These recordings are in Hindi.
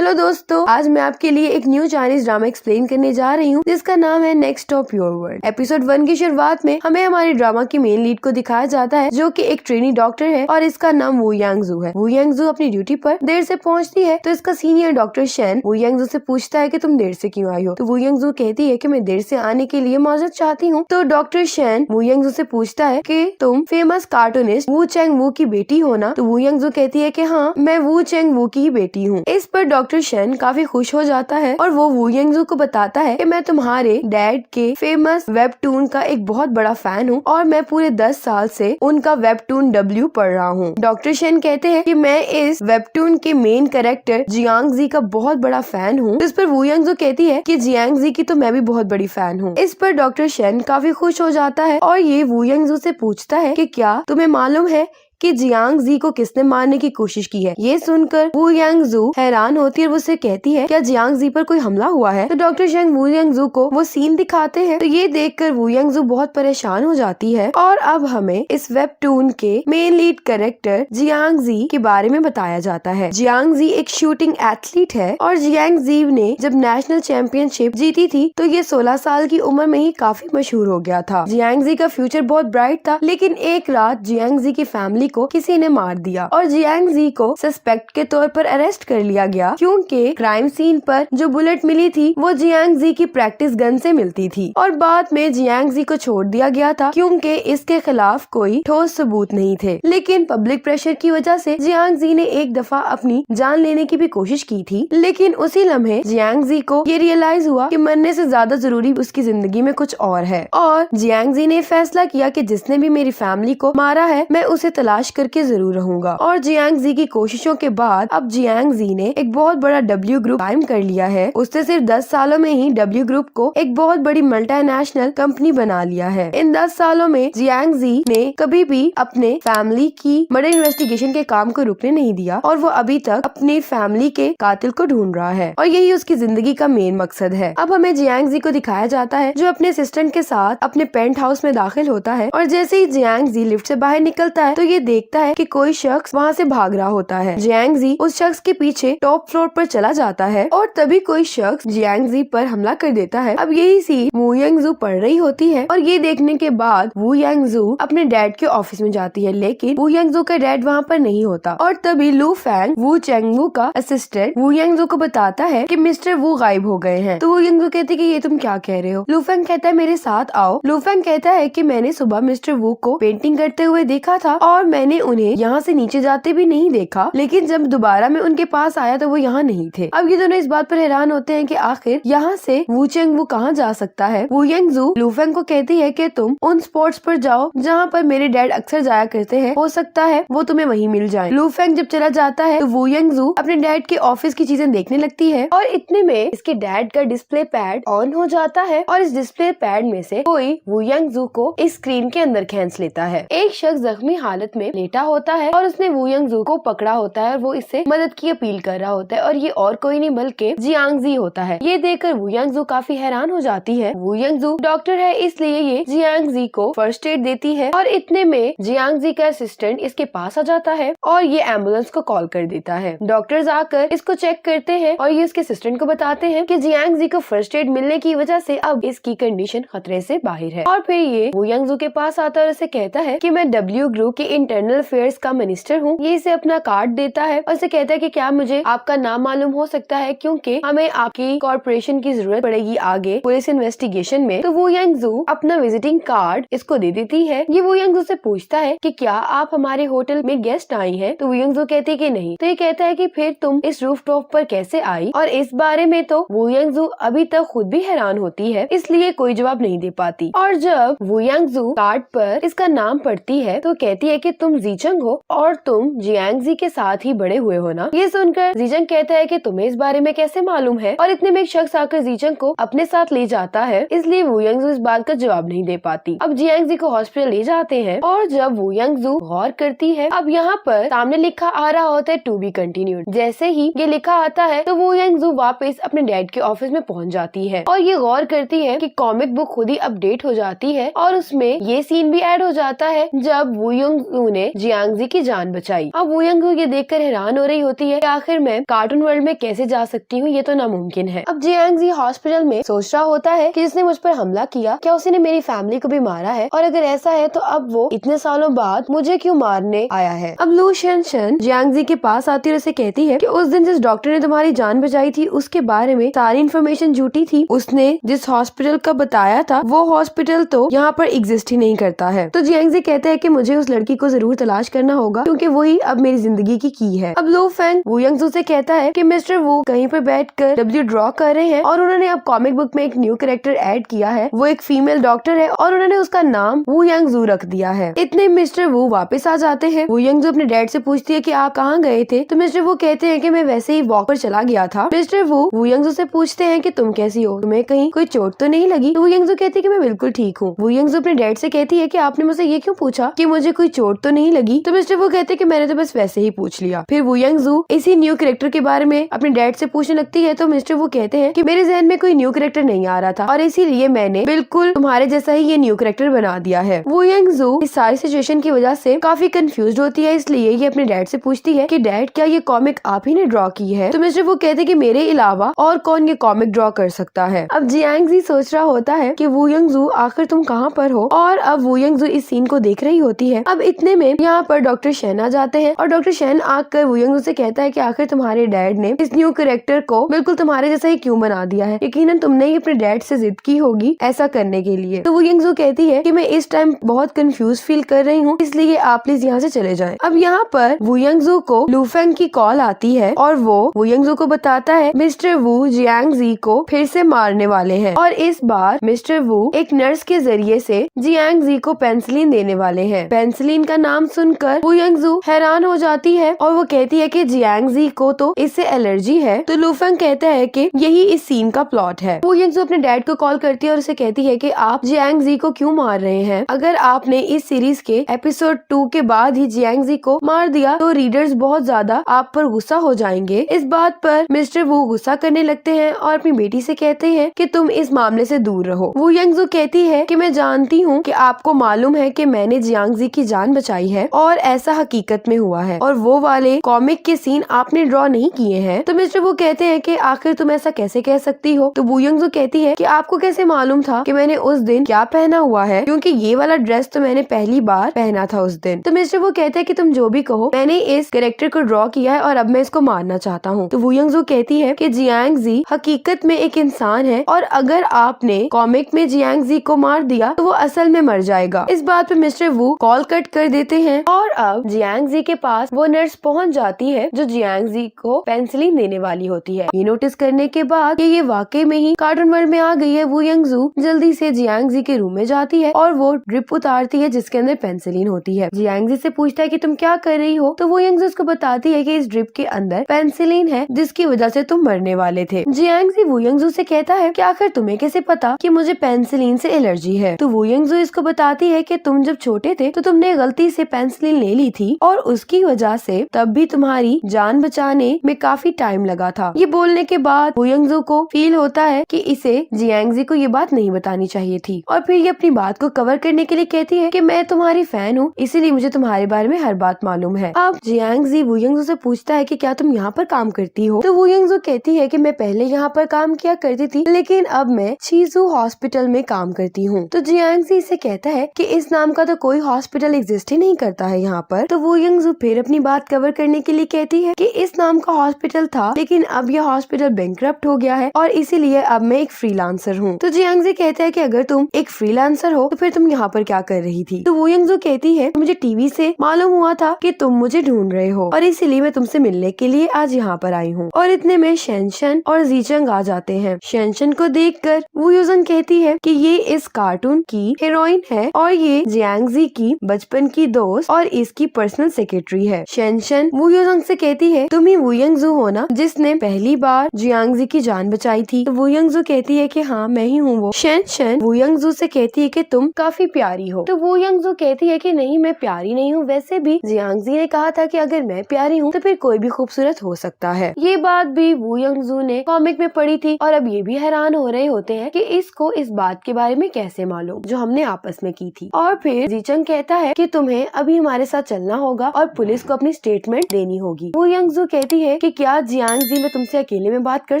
हेलो दोस्तों, आज मैं आपके लिए एक न्यू चाइनीज ड्रामा एक्सप्लेन करने जा रही हूँ जिसका नाम है next stop your world. Episode 1 की शुरुआत में हमें हमारे ड्रामा की मेन लीड को दिखाया जाता है जो कि एक ट्रेनी डॉक्टर है और इसका नाम वू यांगजू है। वू यांगजू अपनी ड्यूटी पर देर से पहुँचती है तो इसका सीनियर डॉक्टर शेन वू यांगजू से पूछता है कि तुम देर से क्यों आई हो। तो वू यांगजू कहती है कि मैं देर से आने के लिए माजरत चाहती हूँ। तो डॉक्टर शेन वू यांगजू से पूछता है कि तुम फेमस कार्टूनिस्ट वू चेंग वू की बेटी हो ना। तो वू यांगजू कहती है कि हाँ, मैं वू चेंग वू की ही बेटी हूँ। इस पर डॉक्टर शेन काफी खुश हो जाता है और वो वू यांगजू को बताता है कि मैं तुम्हारे डैड के फेमस वेबटून का एक बहुत बड़ा फैन हूँ और मैं पूरे 10 साल से उनका वेबटून डब्ल्यू पढ़ रहा हूँ। डॉक्टर शेन कहते हैं कि मैं इस वेबटून के मेन कैरेक्टर जियांगजी का बहुत बड़ा फैन हूँ। इस पर वू यांगजू कहती है कि जियांगजी की तो मैं भी बहुत बड़ी फैन हूँ। इस पर डॉक्टर शेन काफी खुश हो जाता है और ये वू यांगजू से पूछता है कि क्या तुम्हें मालूम है कि जियांगजी को किसने मारने की कोशिश की है। ये सुनकर वू यांगजू हैरान होती है और उससे कहती है क्या जियांगजी पर कोई हमला हुआ है। तो डॉक्टर शेन वू यांगजू को वो सीन दिखाते हैं। तो ये देखकर वू यांगजू बहुत परेशान हो जाती है और अब हमें इस वेबटून के मेन लीड कैरेक्टर जियांगजी के बारे में बताया जाता है। जियांगजी एक शूटिंग एथलीट है और जियांगजी ने जब नेशनल चैंपियनशिप जीती थी तो ये 16 साल की उम्र में ही काफी मशहूर हो गया था। जियांगजी का फ्यूचर बहुत ब्राइट था, लेकिन एक रात जियांगजी की फैमिली को किसी ने मार दिया और जियांगजी को सस्पेक्ट के तौर पर अरेस्ट कर लिया गया क्योंकि क्राइम सीन पर जो बुलेट मिली थी वो जियांगजी की प्रैक्टिस गन से मिलती थी और बाद में जियांगजी को छोड़ दिया गया था क्योंकि इसके खिलाफ कोई ठोस सबूत नहीं थे। लेकिन पब्लिक प्रेशर की वजह से जियांगजी ने एक दफा अपनी जान लेने की भी कोशिश की थी, लेकिन उसी लम्हे जियांगजी को ये रियलाइज हुआ कि मरने से ज्यादा जरूरी उसकी जिंदगी में कुछ और है और जियांगजी ने फैसला किया कि जिसने भी मेरी फैमिली को मारा है मैं उसे तलाश करके जरूर रहूंगा। और जियांगजी की कोशिशों के बाद अब जियांगजी ने एक बहुत बड़ा डब्ल्यू ग्रुप कायम कर लिया है। उसने सिर्फ 10 सालों में ही डब्ल्यू ग्रुप को एक बहुत बड़ी मल्टीनेशनल कंपनी बना लिया है। इन 10 सालों में जियांगजी ने कभी भी अपने फैमिली की मर्डर इन्वेस्टिगेशन के काम को रुकने नहीं दिया और वो अभी तक अपनी फैमिली के कातिल को ढूंढ रहा है और यही उसकी जिंदगी का मेन मकसद है। अब हमें जियांगजी को दिखाया जाता है जो अपने असिस्टेंट के साथ अपने पेंट हाउस में दाखिल होता है और जैसे ही जियांगजी लिफ्ट से बाहर निकलता है तो ये देखता है कि कोई शख्स वहाँ से भाग रहा होता है। जियांगजी उस शख्स के पीछे टॉप फ्लोर पर चला जाता है और तभी कोई शख्स जियांगजी पर हमला कर देता है। अब यही सीन वू यांगजू पढ़ रही होती है और ये देखने के बाद वू यांगजू अपने डैड के ऑफिस में जाती है, लेकिन वू यांगजू का डैड वहाँ पर नहीं होता और तभी लू फैंग वू चेंग वू का असिस्टेंट वू यांगजू को बताता है कि मिस्टर वू गायब हो गए हैं। तो वू यांगजू कहती है कि ये तुम क्या कह रहे हो। लू फैंग कहता है मेरे साथ आओ। लू फैंग कहता है कि मैंने सुबह मिस्टर वू को पेंटिंग करते हुए देखा था और मैंने उन्हें यहाँ से नीचे जाते भी नहीं देखा, लेकिन जब दोबारा मैं उनके पास आया तो वो यहाँ नहीं थे। अब ये दोनों इस बात पर हैरान होते हैं कि आखिर यहाँ से वू चेंग वू कहाँ जा सकता है। वू यांगजू लू फैंग को कहती है कि तुम उन स्पॉट्स पर जाओ जहाँ पर मेरे डैड अक्सर जाया करते हैं, हो सकता है वो तुम्हें वहीं मिल जाए। लू फैंग जब चला जाता है तो वू यांगजू अपने डैड के ऑफिस की चीजें देखने लगती है और इतने में इसके डैड का डिस्प्ले पैड ऑन हो जाता है और इस डिस्प्ले पैड में से कोई वू यांगजू को इस स्क्रीन के अंदर खींच लेता है। एक शख्स जख्मी हालत में लेटा होता है और उसने वू यांगजू को पकड़ा होता है और वो इससे मदद की अपील कर रहा होता है और ये और कोई नहीं बल्कि जियांगजी होता है। ये देखकर वू यांगजू काफी हैरान हो जाती है। वू यांगजू डॉक्टर है इसलिए ये जियांगजी को फर्स्ट एड देती है और इतने में जियांगजी का असिस्टेंट इसके पास आ जाता है और ये एम्बुलेंस को कॉल कर देता है। डॉक्टर्स आकर इसको चेक करते हैं और ये उसके असिस्टेंट को बताते हैं कि जियांगजी को फर्स्ट एड मिलने की वजह से अब इसकी कंडीशन खतरे से बाहर है। और फिर ये वू यांगजू के पास आता है और उसे कहता है कि मैं डब्ल्यू ग्रुप के इंटरनल अफेयर्स का मिनिस्टर हूँ। ये इसे अपना कार्ड देता है और इसे कहता है कि क्या मुझे आपका नाम मालूम हो सकता है क्योंकि हमें आपकी कॉर्पोरेशन की जरूरत पड़ेगी आगे पुलिस इन्वेस्टिगेशन में। तो वू यांगजू अपना विजिटिंग कार्ड इसको दे देती है। ये वू यांगजू से पूछता है कि क्या आप हमारे होटल में गेस्ट आई हैं? तो वू यांगजू कहती है कि नहीं। तो ये कहता है कि फिर तुम इस रूफटॉप पर कैसे आई? और इस बारे में तो वू यांगजू अभी तक खुद भी हैरान होती है, इसलिए कोई जवाब नहीं दे पाती। और जब वू यांगजू कार्ड पर इसका नाम पढ़ती है तो कहती है कि तुम जीचंग हो और तुम जियांगजी के साथ ही बड़े हुए हो ना। ये सुनकर जीचंग कहता है कि तुम्हें इस बारे में कैसे मालूम है और इतने में एक शख्स आकर जीचंग को अपने साथ ले जाता है, इसलिए वू यांगजू इस बात का जवाब नहीं दे पाती। अब जियांगजी को हॉस्पिटल ले जाते हैं और जब वू यांगजू गौर करती है अब यहाँ पर सामने लिखा आ रहा होता है टू बी कंटिन्यूड। जैसे ही ये लिखा आता है तो वू यांगजू वापस अपने डैड के ऑफिस में पहुँच जाती है और ये गौर करती है कि कॉमिक बुक खुद ही अपडेट हो जाती है और उसमें ये सीन भी ऐड हो जाता है जब वू यांगजू ने जियांगजी की जान बचाई। अब वू यंग ये देखकर हैरान हो रही होती है कि आखिर मैं कार्टून वर्ल्ड में कैसे जा सकती हूँ, ये तो नामुमकिन है। अब जियांगजी हॉस्पिटल में सोच रहा होता है कि जिसने मुझ पर हमला किया, क्या उसने मेरी फैमिली को भी मारा है, और अगर ऐसा है तो अब वो इतने सालों बाद मुझे क्यों मारने आया है। अब लू शेनशन जियांगजी के पास आती और उसे कहती है कि उस दिन जिस डॉक्टर ने तुम्हारी जान बचाई थी उसके बारे में सारी इन्फॉर्मेशन झूठी थी। उसने जिस हॉस्पिटल का बताया था वो हॉस्पिटल तो यहाँ पर एग्जिस्ट ही नहीं करता है। तो जियांगजी कहते हैं कि मुझे उस लड़की को जरूर तलाश करना होगा क्योंकि वही अब मेरी जिंदगी की है। अब लो फेंग वू यंगजू से कहता है कि मिस्टर वू कहीं पर बैठकर डब्ल्यू ड्रॉ कर रहे हैं और उन्होंने अब कॉमिक बुक में एक न्यू कैरेक्टर ऐड किया है। वो एक फीमेल डॉक्टर है और उन्होंने उसका नाम वू यंगजू रख दिया है। इतने मिस्टर वू वापस आ जाते हैं। वू यंगजू अपने डैड से पूछती है कि आप कहाँ गए थे, तो मिस्टर वू कहते हैं कि मैं वैसे ही वॉक पर चला गया था। मिस्टर वू यंगजू से पूछते हैं कि तुम कैसी हो, तुम्हें कहीं कोई चोट तो नहीं लगी। तो वू यंगजू कहती है कि मैं बिल्कुल ठीक हूँ। वू यंगजू अपने डैड से कहती है कि आपने मुझसे ये क्यों पूछा कि मुझे कोई चोट तो नहीं लगी। तो मिस्टर वू कहते हैं कि मैंने तो बस वैसे ही पूछ लिया। फिर वू यंगजू इसी न्यू कैरेक्टर के बारे में अपने डैड से पूछने लगती है। तो मिस्टर वू कहते हैं कि मेरे जहन में कोई न्यू कैरेक्टर नहीं आ रहा था और इसीलिए मैंने बिल्कुल तुम्हारे जैसा ही ये न्यू कैरेक्टर बना दिया है। वू यंगजू इस सारी सिचुएशन की वजह से काफी कंफ्यूज होती है, इसलिए ये अपने डैड से पूछती है कि डैड क्या ये कॉमिक आप ही ने ड्रॉ की है। तो मिस्टर वू कहते हैं कि मेरे अलावा और कौन ये कॉमिक ड्रॉ कर सकता है। अब जियांगजी सोच रहा होता है कि वू यंगजू आखिर तुम कहाँ पर हो, और अब वू यंगजू इस सीन को देख रही होती है। अब इतने में यहाँ पर डॉक्टर शेन आ जाते हैं और डॉक्टर शेन आकर वू यंगजू से कहता है कि आखिर तुम्हारे डैड ने इस न्यू कैरेक्टर को बिल्कुल तुम्हारे जैसा ही क्यों बना दिया है। यकीनन तुमने ही अपने डैड से जिद की होगी ऐसा करने के लिए। तो वू यंगजू कहती है कि मैं इस टाइम बहुत कंफ्यूज फील कर रही हूँ, इसलिए आप प्लीज यहाँ से चले जाएं। अब यहाँ पर वू यंगजू को लू फेंग की कॉल आती है और वो वू यंगजू को बताता है मिस्टर वू जियांगजी को फिर से मारने वाले हैं और इस बार मिस्टर वू एक नर्स के जरिए से जियांगजी को पेंसिलिन देने वाले हैं। पेंसिलिन का नाम सुनकर वू यंगजू हैरान हो जाती है और वो कहती है कि जियांगजी को तो इससे एलर्जी है। तो लू फेंग कहता है कि यही इस सीन का प्लॉट है। वू यंगजू अपने डैड को कॉल करती है और उसे कहती है कि आप जियांगजी को क्यों मार रहे हैं। अगर आपने इस सीरीज के एपिसोड 2 के बाद ही जियांगजी को मार दिया तो रीडर्स बहुत ज्यादा आप पर गुस्सा हो जाएंगे। इस बात पर मिस्टर वू गुस्सा करने लगते हैं और अपनी बेटी से कहते हैं कि तुम इस मामले से दूर रहो। वू यंगजू कहती है कि मैं जानती हूँ कि आपको मालूम है कि मैंने जियांगजी की जान बचाई है और ऐसा हकीकत में हुआ है और वो वाले कॉमिक के सीन आपने ड्रॉ नहीं किए हैं। तो मिस्टर वू कहते हैं कि आखिर तुम ऐसा कैसे कह सकती हो। तो वू यंगजू कहती है कि आपको कैसे मालूम था कि मैंने उस दिन क्या पहना हुआ है, क्योंकि ये वाला ड्रेस तो मैंने पहली बार पहना था उस दिन। तो मिस्टर वू कहते हैं कि तुम जो भी कहो, मैंने इस कैरेक्टर को ड्रॉ किया है और अब मैं इसको मारना चाहता हूँ। तो वू यंगजू कहती है कि जियांगजी हकीकत में एक इंसान है और अगर आपने कॉमिक में जियांगजी को मार दिया तो वो असल में मर जाएगा। इस बात पे मिस्टर वू कॉल कट कर देते हैं और अब जियांगजी के पास वो नर्स पहुंच जाती है जो जियांगजी को पेंसिलिन देने वाली होती है। ये नोटिस करने के बाद कि ये वाकई में ही कार्टून वर्ल्ड में आ गई है, वू यंगजू जल्दी से जियांगजी के रूम में जाती है और वो ड्रिप उतारती है जिसके अंदर पेंसिलिन होती है। जियांगजी से पूछता है कि तुम क्या कर रही हो। तो वो यंगजू उसको बताती है कि इस ड्रिप के अंदर पेंसिलिन है जिसकी वजह से तुम मरने वाले थे। जियांगजी वू यंगजू से कहता है कि आखिर तुम्हें कैसे पता कि मुझे पेंसिलिन से एलर्जी है। तो वू यंगजू इसको बताती है कि तुम जब छोटे थे तो तुमने गलती से पेंसिलिन ले ली थी और उसकी वजह से तब भी तुम्हारी जान बचाने में काफी टाइम लगा था। ये बोलने के बाद वू यंगजू को फील होता है कि इसे जियांगजी को ये बात नहीं बतानी चाहिए थी और फिर ये अपनी बात को कवर करने के लिए कहती है कि मैं तुम्हारी फैन हूँ, इसीलिए मुझे तुम्हारे बारे में हर बात मालूम है। अब जियांगजी वू यंगजू से पूछता है कि क्या तुम यहाँ पर काम करती हो। तो वू यंगजू कहती है कि मैं पहले यहाँ पर काम किया करती थी लेकिन अब मैं चीजू हॉस्पिटल में काम करती हूँ। तो जियांगजी इसे कहता है कि इस नाम का तो कोई हॉस्पिटल एग्जिस्ट ही नहीं करता है यहाँ पर। तो वू यंगजू फिर अपनी बात कवर करने के लिए कहती है कि इस नाम का हॉस्पिटल था लेकिन अब यह हॉस्पिटल बैंकरप्ट हो गया है और इसीलिए अब मैं एक फ्रीलांसर हूँ। तो जियांगजी कहता है कि अगर तुम एक फ्रीलांसर हो तो फिर तुम यहाँ पर क्या कर रही थी। तो वू यंगजू कहती है मुझे टीवी से मालूम हुआ था कि तुम मुझे ढूंढ रहे हो और इसीलिए मैं तुमसे मिलने के लिए आज यहाँ पर आई हूँ। और इतने में शेनशन और जीचंग आ जाते हैं। शेनशन को देखकर वू यूजन कहती है कि ये इस कार्टून की हीरोइन है और ये जियांगजी की बचपन की दोस्त और इसकी पर्सनल सेक्रेटरी है। शेनशन वू यूजन से कहती है तुम ही वू यंगजू हो ना जिसने पहली बार जियांगजी की जान बचाई थी। तो वू यंगजू कहती है कि हाँ मैं ही हूँ वो। शेनशन वू यंगजू से कहती है कि तुम काफी प्यारी हो। तो वू यंगजू कहती है कि नहीं मैं प्यारी नहीं हूँ, वैसे भी जियांगजी ने कहा था कि अगर मैं प्यारी हूँ तो फिर कोई भी खूबसूरत हो सकता है। ये बात भी वू यंगजू ने कॉमिक में पढ़ी थी और अब ये भी हैरान हो रहे होते हैं कि इसको इस बात के बारे में कैसे मालूम जो हमने आपस में की थी। और फिर जीचंग कहता है कि तुम्हें तुम्हें अभी हमारे साथ चलना होगा और पुलिस को अपनी स्टेटमेंट देनी होगी। वू यंगजू कहती है कि क्या जियांग जी मैं तुमसे अकेले में बात कर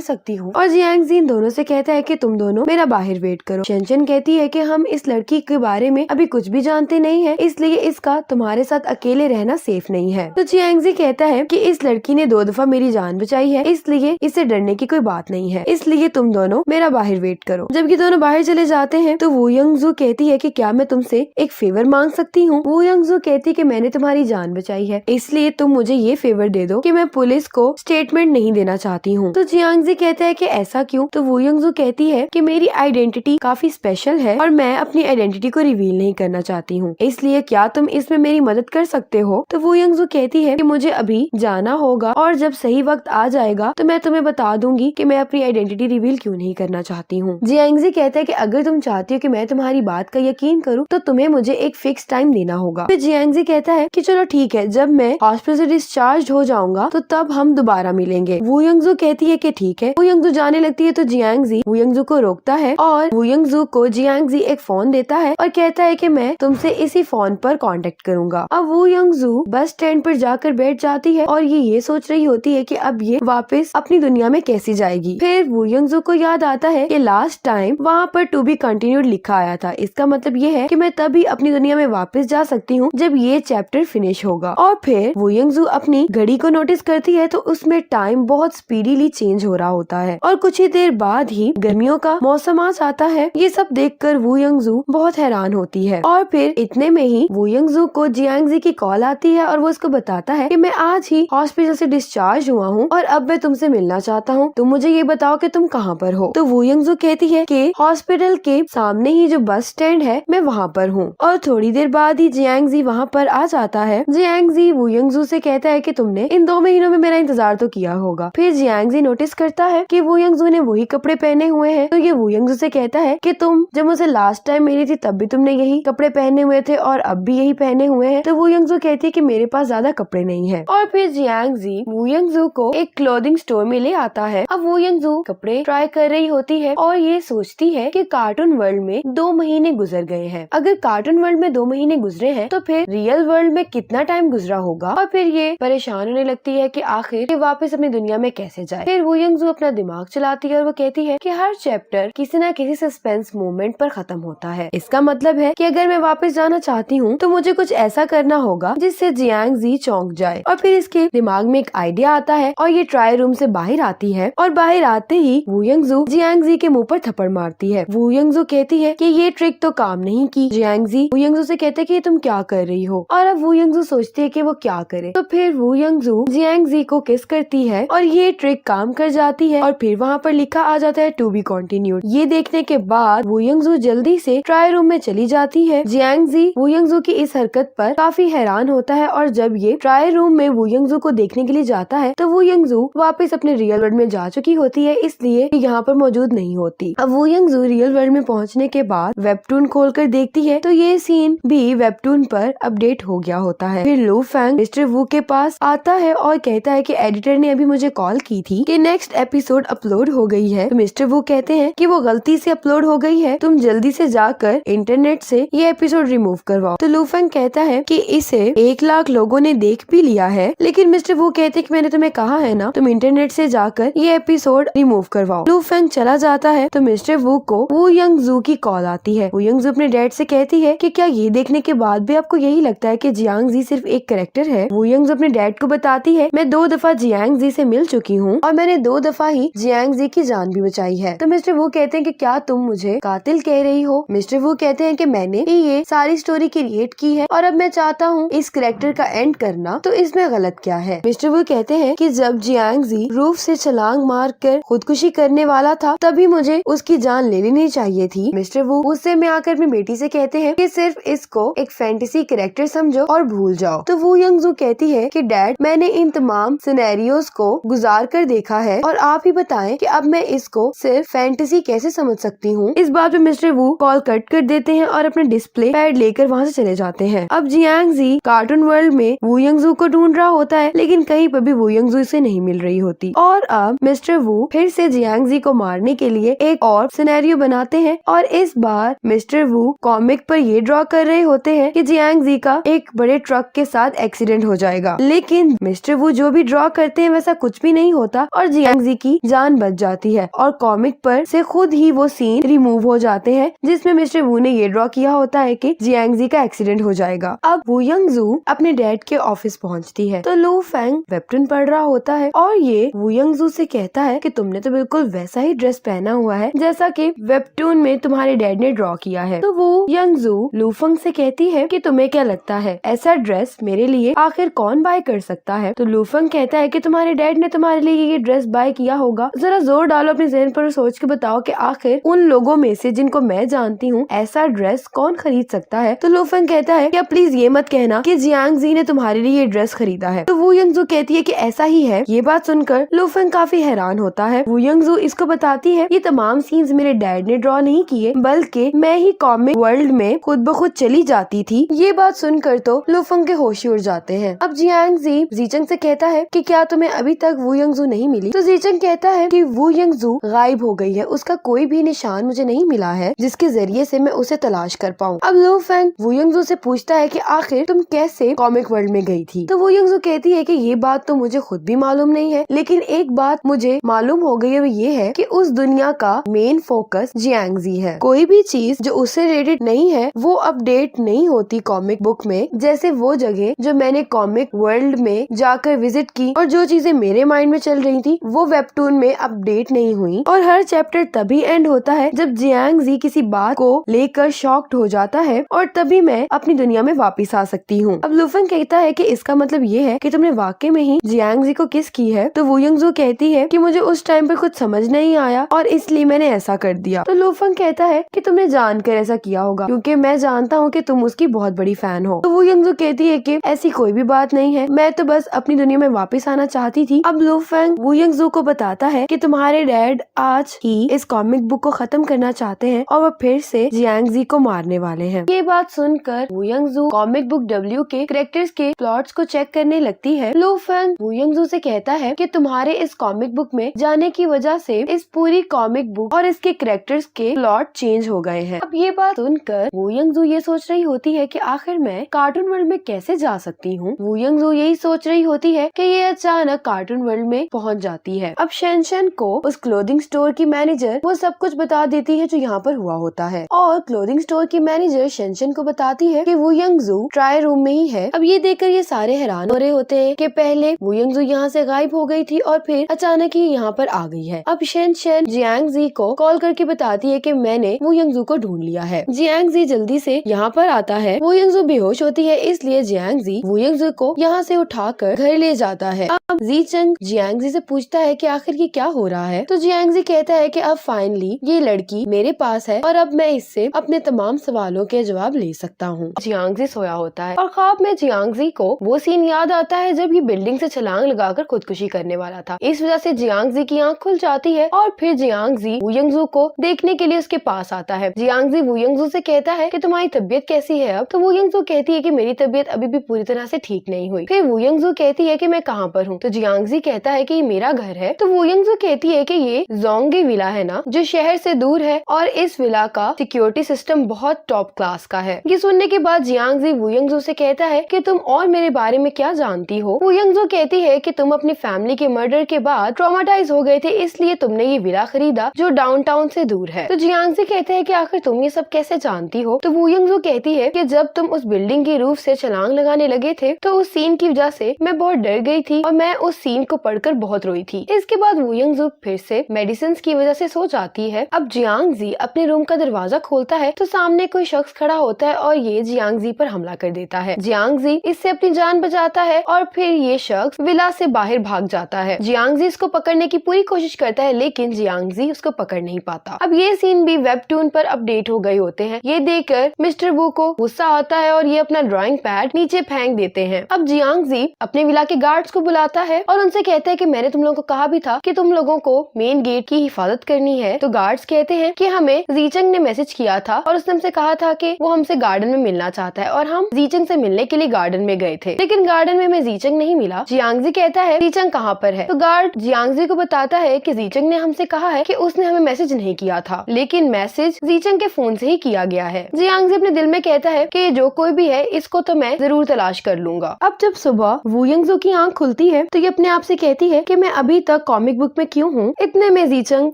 सकती हूँ, और जियांग जी इन दोनों से कहता है कि तुम दोनों मेरा बाहर वेट करो। शेनचन कहती है कि हम इस लड़की के बारे में अभी कुछ भी जानते नहीं है, इसलिए इसका तुम्हारे साथ अकेले रहना सेफ नहीं है। तो जियांग जी कहता है कि इस लड़की ने 2 दफा मेरी जान बचाई है, इसलिए इसे डरने की कोई बात नहीं है, इसलिए तुम दोनों मेरा बाहर वेट करो। जबकि दोनों बाहर चले जाते हैं तो वू यंगजू कहती है कि क्या मैं तुमसे एक फेवर मांग सकती हूँ। वू यंगजू कहती कि मैंने तुम्हारी जान बचाई है, इसलिए तुम मुझे ये फेवर दे दो कि मैं पुलिस को स्टेटमेंट नहीं देना चाहती हूँ। तो जियांग जी कहता है कि ऐसा क्यों। तो वू यंगजू कहती है कि मेरी आइडेंटिटी काफी स्पेशल है और मैं अपनी आइडेंटिटी को रिवील नहीं करना चाहती हूँ, इसलिए क्या तुम इसमें मेरी मदद कर सकते हो। तो वू यंगजू कहती है कि मुझे अभी जाना होगा और जब सही वक्त आ जाएगा तो मैं तुम्हें बता दूंगी कि मैं अपनी आइडेंटिटी रिवील क्यों नहीं करना चाहती हूँ। जियांग जी कहता है कि अगर तुम चाहती हो कि मैं तुम्हारी बात का यकीन करूँ तो तुम्हें मुझे एक फिक्स टाइम देना होगा। फिर जियांग जी कहता है कि चलो ठीक है, जब मैं हॉस्पिटल से डिस्चार्ज हो जाऊंगा तो तब हम दोबारा मिलेंगे। वू यंगजू कहती है कि ठीक है। वू यंगजू जाने लगती है तो जियांग जी वू यंगजू को रोकता है और वू यंगजू को जियांग जी एक फोन देता है और कहता है कि मैं तुमसे इसी फोन पर कांटेक्ट करूंगा। अब वू यंगजू बस स्टैंड पर जाकर बैठ जाती है और ये सोच रही होती है कि अब ये वापस अपनी दुनिया में कैसे जाएगी। फिर वू यंगजू को याद आता है कि लास्ट टाइम वहाँ पर टू बी कंटिन्यूड लिखा आया था, इसका मतलब ये है कि मैं तभी अपनी दुनिया में वापस जा सकती हूँ जब ये चैप्टर फिनिश होगा। और फिर वू यंगजू अपनी घड़ी को नोटिस करती है तो उसमें टाइम बहुत स्पीडीली चेंज हो रहा होता है और कुछ ही देर बाद ही गर्मियों का मौसम आ जाता है। ये सब देखकर वू यंगजू बहुत हैरान होती है और फिर इतने में ही वू यंगजू को जियांग जी की कॉल आती है और वो उसको बताता है कि मैं आज ही हॉस्पिटल से डिस्चार्ज हुआ हूँ और अब मैं तुमसे मिलना चाहता हूँ, तुम मुझे ये बताओ कि तुम कहाँ पर हो। तो वू यंगजू कहती है कि हॉस्पिटल के सामने ही जो बस स्टैंड है मैं वहाँ पर हूँ। और थोड़ी देर बाद ही जियांग जी वहाँ पर आ जाता है। जियांग जी वू यंगजू से कहता है कि तुमने इन 2 महीनों में मेरा इंतजार तो किया होगा। फिर जियांग जी नोटिस करता है कि वू यंगजू ने वही कपड़े पहने हुए हैं, तो ये वू यंगजू से कहता है कि तुम जब मुझसे लास्ट टाइम मिली थी तब भी तुमने यही कपड़े पहने हुए थे और अब भी यही पहने हुए हैं। तो वू यंगजू कहती है कि मेरे पास ज्यादा कपड़े नहीं है। और फिर जियांग जी वू यंगजू को एक क्लोथिंग स्टोर में ले आता है। अब वू यंगजू कपड़े ट्राई कर रही होती है और ये सोचती है कि कार्टून वर्ल्ड में 2 महीने गुजर गए हैं, अगर कार्टून वर्ल्ड में 2 महीने गुजरे हैं तो फिर रियल वर्ल्ड में कितना टाइम गुजरा होगा। और फिर ये परेशान होने लगती है कि आखिर ये वापस अपनी दुनिया में कैसे जाए। फिर वू यंगजू अपना दिमाग चलाती है और वो कहती है कि हर चैप्टर किसी न किसी सस्पेंस मोमेंट पर खत्म होता है, इसका मतलब है कि अगर मैं वापस जाना चाहती हूँ तो मुझे कुछ ऐसा करना होगा जिससे जियांग जी चौंक जाए। और फिर इसके दिमाग में एक आइडिया आता है और ये ट्राई रूम से बाहर आती है और बाहर आते ही वू यंगजू जियांग जी के मुंह पर थप्पड़ मारती है। वू यंगजू कहती है कि ये ट्रिक तो काम नहीं की। जियांग जी वू यंगजू से कहते हैं कि तुम क्या कर रही हो, और अब वू यंगजू सोचती है कि वो क्या करे। तो फिर वू यंगजू जियांग जी को किस करती है और ये ट्रिक काम कर जाती है और फिर वहाँ पर लिखा आ जाता है टू बी कंटिन्यूड। ये देखने के बाद वू यंगजू जल्दी से ट्राई रूम में चली जाती है। जियांग जी वू यंगजू की इस हरकत पर काफी हैरान होता है और जब ये ट्राई रूम में वू यंगजू को देखने के लिए जाता है तो वू यंगजू वापस अपने रियल वर्ल्ड में जा चुकी होती है, इसलिए यहाँ पर मौजूद नहीं होती। अब वू यंगजू रियल वर्ल्ड में पहुँचने के बाद वेबटून खोलकर देखती है तो ये सीन भी वेबटून पर अपडेट हो गया होता है। फिर लू फैंग मिस्टर वू के पास आता है और कहता है कि एडिटर ने अभी मुझे कॉल की थी कि नेक्स्ट एपिसोड अपलोड हो गई है। तो मिस्टर वू कहते हैं कि वो गलती से अपलोड हो गई है, तुम जल्दी से जाकर इंटरनेट से ये एपिसोड रिमूव करवाओ। तो लू फैंग कहता है कि इसे 1 लाख लोगों ने देख भी लिया है, लेकिन मिस्टर वू कहते हैं कि मैंने तुम्हें कहा है ना, तुम इंटरनेट से जाकर ये एपिसोड रिमूव करवाओ। लू फैंग चला जाता है तो मिस्टर वू को वू यंगजू की कॉल आती है। वू यंगजू अपने डैड से कहती है कि क्या ये देखने के बाद भी आपको यही लगता है कि जियांग जी सिर्फ एक कैरेक्टर है। वू यंगजू अपने डैड को बताती है मैं 2 दफा जियांग जी से मिल चुकी हूँ और मैंने 2 दफा ही जियांग जी की जान भी बचाई है। तो मिस्टर वू कहते हैं कि क्या तुम मुझे कातिल कह रही हो। मिस्टर वू कहते हैं कि मैंने ये सारी स्टोरी क्रिएट की है और अब मैं चाहता हूँ इस कैरेक्टर का एंड करना, तो इसमें गलत क्या है। मिस्टर वू कहते हैं कि जब जियांग जी रूफ से छलांग मार कर खुदकुशी करने वाला था तभी मुझे उसकी जान ले लेनी चाहिए थी। मिस्टर वू गुस्से में आकर अपनी बेटी से कहते हैं कि सिर्फ इसको एक फैंटेसी कैरेक्टर समझो और भूल जाओ। तो वू यंगजू कहती है कि डैड मैंने इन तमाम सिनेरियोस को गुजार कर देखा है और आप ही बताएं कि अब मैं इसको सिर्फ फैंटेसी कैसे समझ सकती हूँ। इस बात पे मिस्टर वू कॉल कट कर देते हैं और अपने डिस्प्ले पैड लेकर वहाँ से चले जाते हैं। अब जियांग जी कार्टून वर्ल्ड में वू यंगजू को ढूंढ रहा होता है, लेकिन कहीं पर भी वू यंगजू से नहीं मिल रही होती। और अब मिस्टर वू फिर से जियांग जी को मारने के लिए एक और सिनेरियो बनाते हैं और इस बार मिस्टर वू कॉमिक पर ये ड्रॉ कर रहे होते हैं कि जियांग जियांग जी का एक बड़े ट्रक के साथ एक्सीडेंट हो जाएगा, लेकिन मिस्टर वू जो भी ड्रॉ करते हैं वैसा कुछ भी नहीं होता और जियांग जी की जान बच जाती है और कॉमिक पर से खुद ही वो सीन रिमूव हो जाते हैं जिसमें मिस्टर वू ने ये ड्रॉ किया होता है कि जियांग जी का एक्सीडेंट हो जाएगा। अब वू यंग जू अपने डैड के ऑफिस पहुंचती है तो लू फेंग वेबटून पढ़ रहा होता है और ये वू यंग जू से कहता है कि तुमने तो बिल्कुल वैसा ही ड्रेस पहना हुआ है जैसा कि वेबटून में तुम्हारे डैड ने ड्रॉ किया है। तो वो यंग जू लू फेंग से कहती है कि तुम्हें क्या लगता है ऐसा ड्रेस मेरे लिए आखिर कौन बाय कर सकता है। तो लू फेंग कहता है कि तुम्हारे डैड ने तुम्हारे लिए ये ड्रेस बाय किया होगा, जरा जोर डालो अपने ज़हन पर सोच के बताओ कि आखिर उन लोगों में से जिनको मैं जानती हूँ ऐसा ड्रेस कौन खरीद सकता है। तो लू फेंग कहता है कि प्लीज ये मत कहना कि जियांग जी ने तुम्हारे लिए ये ड्रेस खरीदा है। तो वू यंग जू कहती है कि ऐसा ही है। ये बात सुनकर लू फेंग काफी हैरान होता है। वू यंग जू इसको बताती है ये तमाम सीन्स मेरे डैड ने ड्रॉ नहीं किए बल्कि मैं ही कॉमिक वर्ल्ड में खुद ब खुद चली जाती थी। ये बात सुनकर तो लू फेंग के होश उड़ जाते हैं। अब जियांग जी जीचंग से कहता है कि क्या तुम्हें अभी तक वू यंग जू नहीं मिली। तो जीचंग कहता है कि वू यंग जू गायब हो गई है, उसका कोई भी निशान मुझे नहीं मिला है जिसके जरिए से मैं उसे तलाश कर पाऊँ। अब लू फेंग वू यंग जू से पूछता है कि आखिर तुम कैसे कॉमिक वर्ल्ड में गई थी। तो वू यंग जू कहती है कि ये बात तो मुझे खुद भी मालूम नहीं है, लेकिन एक बात मुझे मालूम हो गई है वो ये है कि उस दुनिया का मेन फोकस जियांग जी है। कोई भी चीज जो उससे रिलेटेड नहीं है वो अपडेट नहीं होती कॉमिक बुक में, जैसे वो जगह जो मैंने कॉमिक वर्ल्ड में जाकर विजिट की और जो चीजें मेरे माइंड में चल रही थी वो वेबटून में अपडेट नहीं हुई। और हर चैप्टर तभी एंड होता है जब जियांग जी किसी बात को लेकर शॉक्ड हो जाता है और तभी मैं अपनी दुनिया में वापस आ सकती हूँ। अब लू फेंग कहता है कि इसका मतलब ये है कि तुमने वाकई में ही जियांग जी को किस की है। तो वू यंग जू कहती है कि मुझे उस टाइम पर कुछ समझ नहीं आया और इसलिए मैंने ऐसा कर दिया। तो लू फेंग कहता है कि तुमने जानकर ऐसा किया होगा क्योंकि मैं जानता हूँ कि तुम उसकी बहुत बड़ी फैन हो। तो वू यंग जू कहती है कि ऐसी कोई भी बात नहीं है, मैं तो बस अपनी दुनिया में वापस आना चाहती थी। अब लू फेंग वू यंग जू को बताता है कि तुम्हारे डैड आज ही इस कॉमिक बुक को खत्म करना चाहते हैं और वो फिर से जियांग जी को मारने वाले हैं। ये बात सुनकर वू यंग जू कॉमिक बुक W के कैरेक्टर्स के प्लॉट्स को चेक करने लगती है। लू फेंग वू यंग जू से कहता है कि तुम्हारे इस कॉमिक बुक में जाने की वजह से इस पूरी कॉमिक बुक और इसके कैरेक्टर्स के प्लॉट चेंज हो गए हैं। अब ये बात सुनकर वू यंग जू ये सोच रही होती है कि आखिर मैं कार्टून वर्ल्ड में कैसे जा सकती हूँ। वू यंग जू यही सोच रही होती है कि ये अचानक कार्टून वर्ल्ड में पहुँच जाती है। अब शेनशन को उस क्लोथिंग स्टोर की मैनेजर वो सब कुछ बता देती है जो यहाँ पर हुआ होता है और क्लोथिंग स्टोर की मैनेजर शेनशन को बताती है कि वू यंग जू ट्राई रूम में ही है। अब ये देखकर ये सारे हैरान हो रहे होते हैं कि पहले वू यंग जू यहाँ से गायब हो गई थी और फिर अचानक ही यहाँ पर आ गई है। अब शेनशन जियांग जी को कॉल करके बताती है कि मैंने वू यंग जू को ढूंढ लिया है। जियांग जी जल्दी से यहाँ पर आता है। वू यंग जू बेहोश होती है इसलिए जियांग जी वू यंग जू को यहाँ से उठाकर घर ले जाता है। अब जीचंग जियांग जी से पूछता है कि आखिर ये क्या हो रहा है। तो जियांग जी कहता है कि अब फाइनली ये लड़की मेरे पास है और अब मैं इससे अपने तमाम सवालों के जवाब ले सकता हूँ। जियांग जी सोया होता है और ख्वाब में जियांग जी को वो सीन याद आता है जब ये बिल्डिंग से छलांग लगाकर खुदकुशी करने वाला था। इस वजह से जियांग जी की आंख खुल जाती है और फिर जियांग जी वू यंग जू को देखने के लिए उसके पास आता है। जियांग जी वू यंग जू से कहता है कि तुम्हारी तबीयत कैसी है अब। तो वू यंग जू कहती है कि मेरी तबीयत अभी भी पूरी तरह से ठीक नहीं हुई। फिर वू यंग जू कहती है कि मैं कहाँ पर हूँ। तो जियांग जी कहता है कि ये मेरा घर है। तो वू यंग जू कहती है कि ये जोंगी विला है ना जो शहर से दूर है और इस विला का सिक्योरिटी सिस्टम बहुत टॉप क्लास का है। ये सुनने के बाद जियांग जी वू यंग जू से कहता है कि तुम और मेरे बारे में क्या जानती हो। वू यंग जू कहती है कि तुम अपनी फैमिली के मर्डर के बाद ट्रॉमाटाइज हो गए थे इसलिए तुमने ये विला खरीदा जो डाउनटाउन से दूर है। तो जियांग जी कहते हैं कि आखिर तुम ये सब कैसे जानती हो। तो वू यंग जू कहती है कि जब तुम उस बिल्डिंग की रूफ से छलांग लगाने लगे थे तो उस सीन की वजह से मैं बहुत डर गई थी और मैं उस सीन को पढ़कर बहुत रोई थी। इसके बाद वू यंग जू फिर से मेडिसिन की वजह से सो जाती है। अब जियांग जी अपने रूम का दरवाजा खोलता है तो सामने कोई शख्स खड़ा होता है और ये जियांग जी पर हमला कर देता है। जियांग जी इससे अपनी जान बचाता है और फिर ये शख्स विला से बाहर भाग जाता है। जियांग जी इसको पकड़ने की पूरी कोशिश करता है लेकिन जियांग जी उसको पकड़ नहीं पाता। अब ये सीन भी वेबटून पर अपडेट हो गए होते हैं। ये देखकर मिस्टर वू को गुस्सा आता है और ये अपना ड्राइंग पैड नीचे फेंक देते हैं। अब जियांग जी अपने विला के गार्ड्स को बुलाता आता है और उनसे कहता है कि मैंने तुम लोगों को कहा भी था कि तुम लोगों को मेन गेट की हिफाजत करनी है। तो गार्ड्स कहते हैं कि हमें जीचंग ने मैसेज किया था और उसने हमसे कहा था कि वो हमसे गार्डन में मिलना चाहता है और हम जीचंग से मिलने के लिए गार्डन में गए थे, लेकिन गार्डन में हमें जीचंग नहीं मिला। जियांगजी कहता है जीचंग कहाँ पर है? तो गार्ड जियांगजी को बताता है कि जीचंग ने हमसे कहा है कि उसने हमें मैसेज नहीं किया था, लेकिन मैसेज जीचंग के फोन से ही किया गया है। जियांगजी अपने दिल में कहता है कि जो कोई भी है इसको तो मैं जरूर तलाश कर लूंगा। अब जब सुबह वू यंगजू की आंख खुलती है तो ये अपने आप से कहती है कि मैं अभी तक कॉमिक बुक में क्यों हूँ। इतने में जीचंग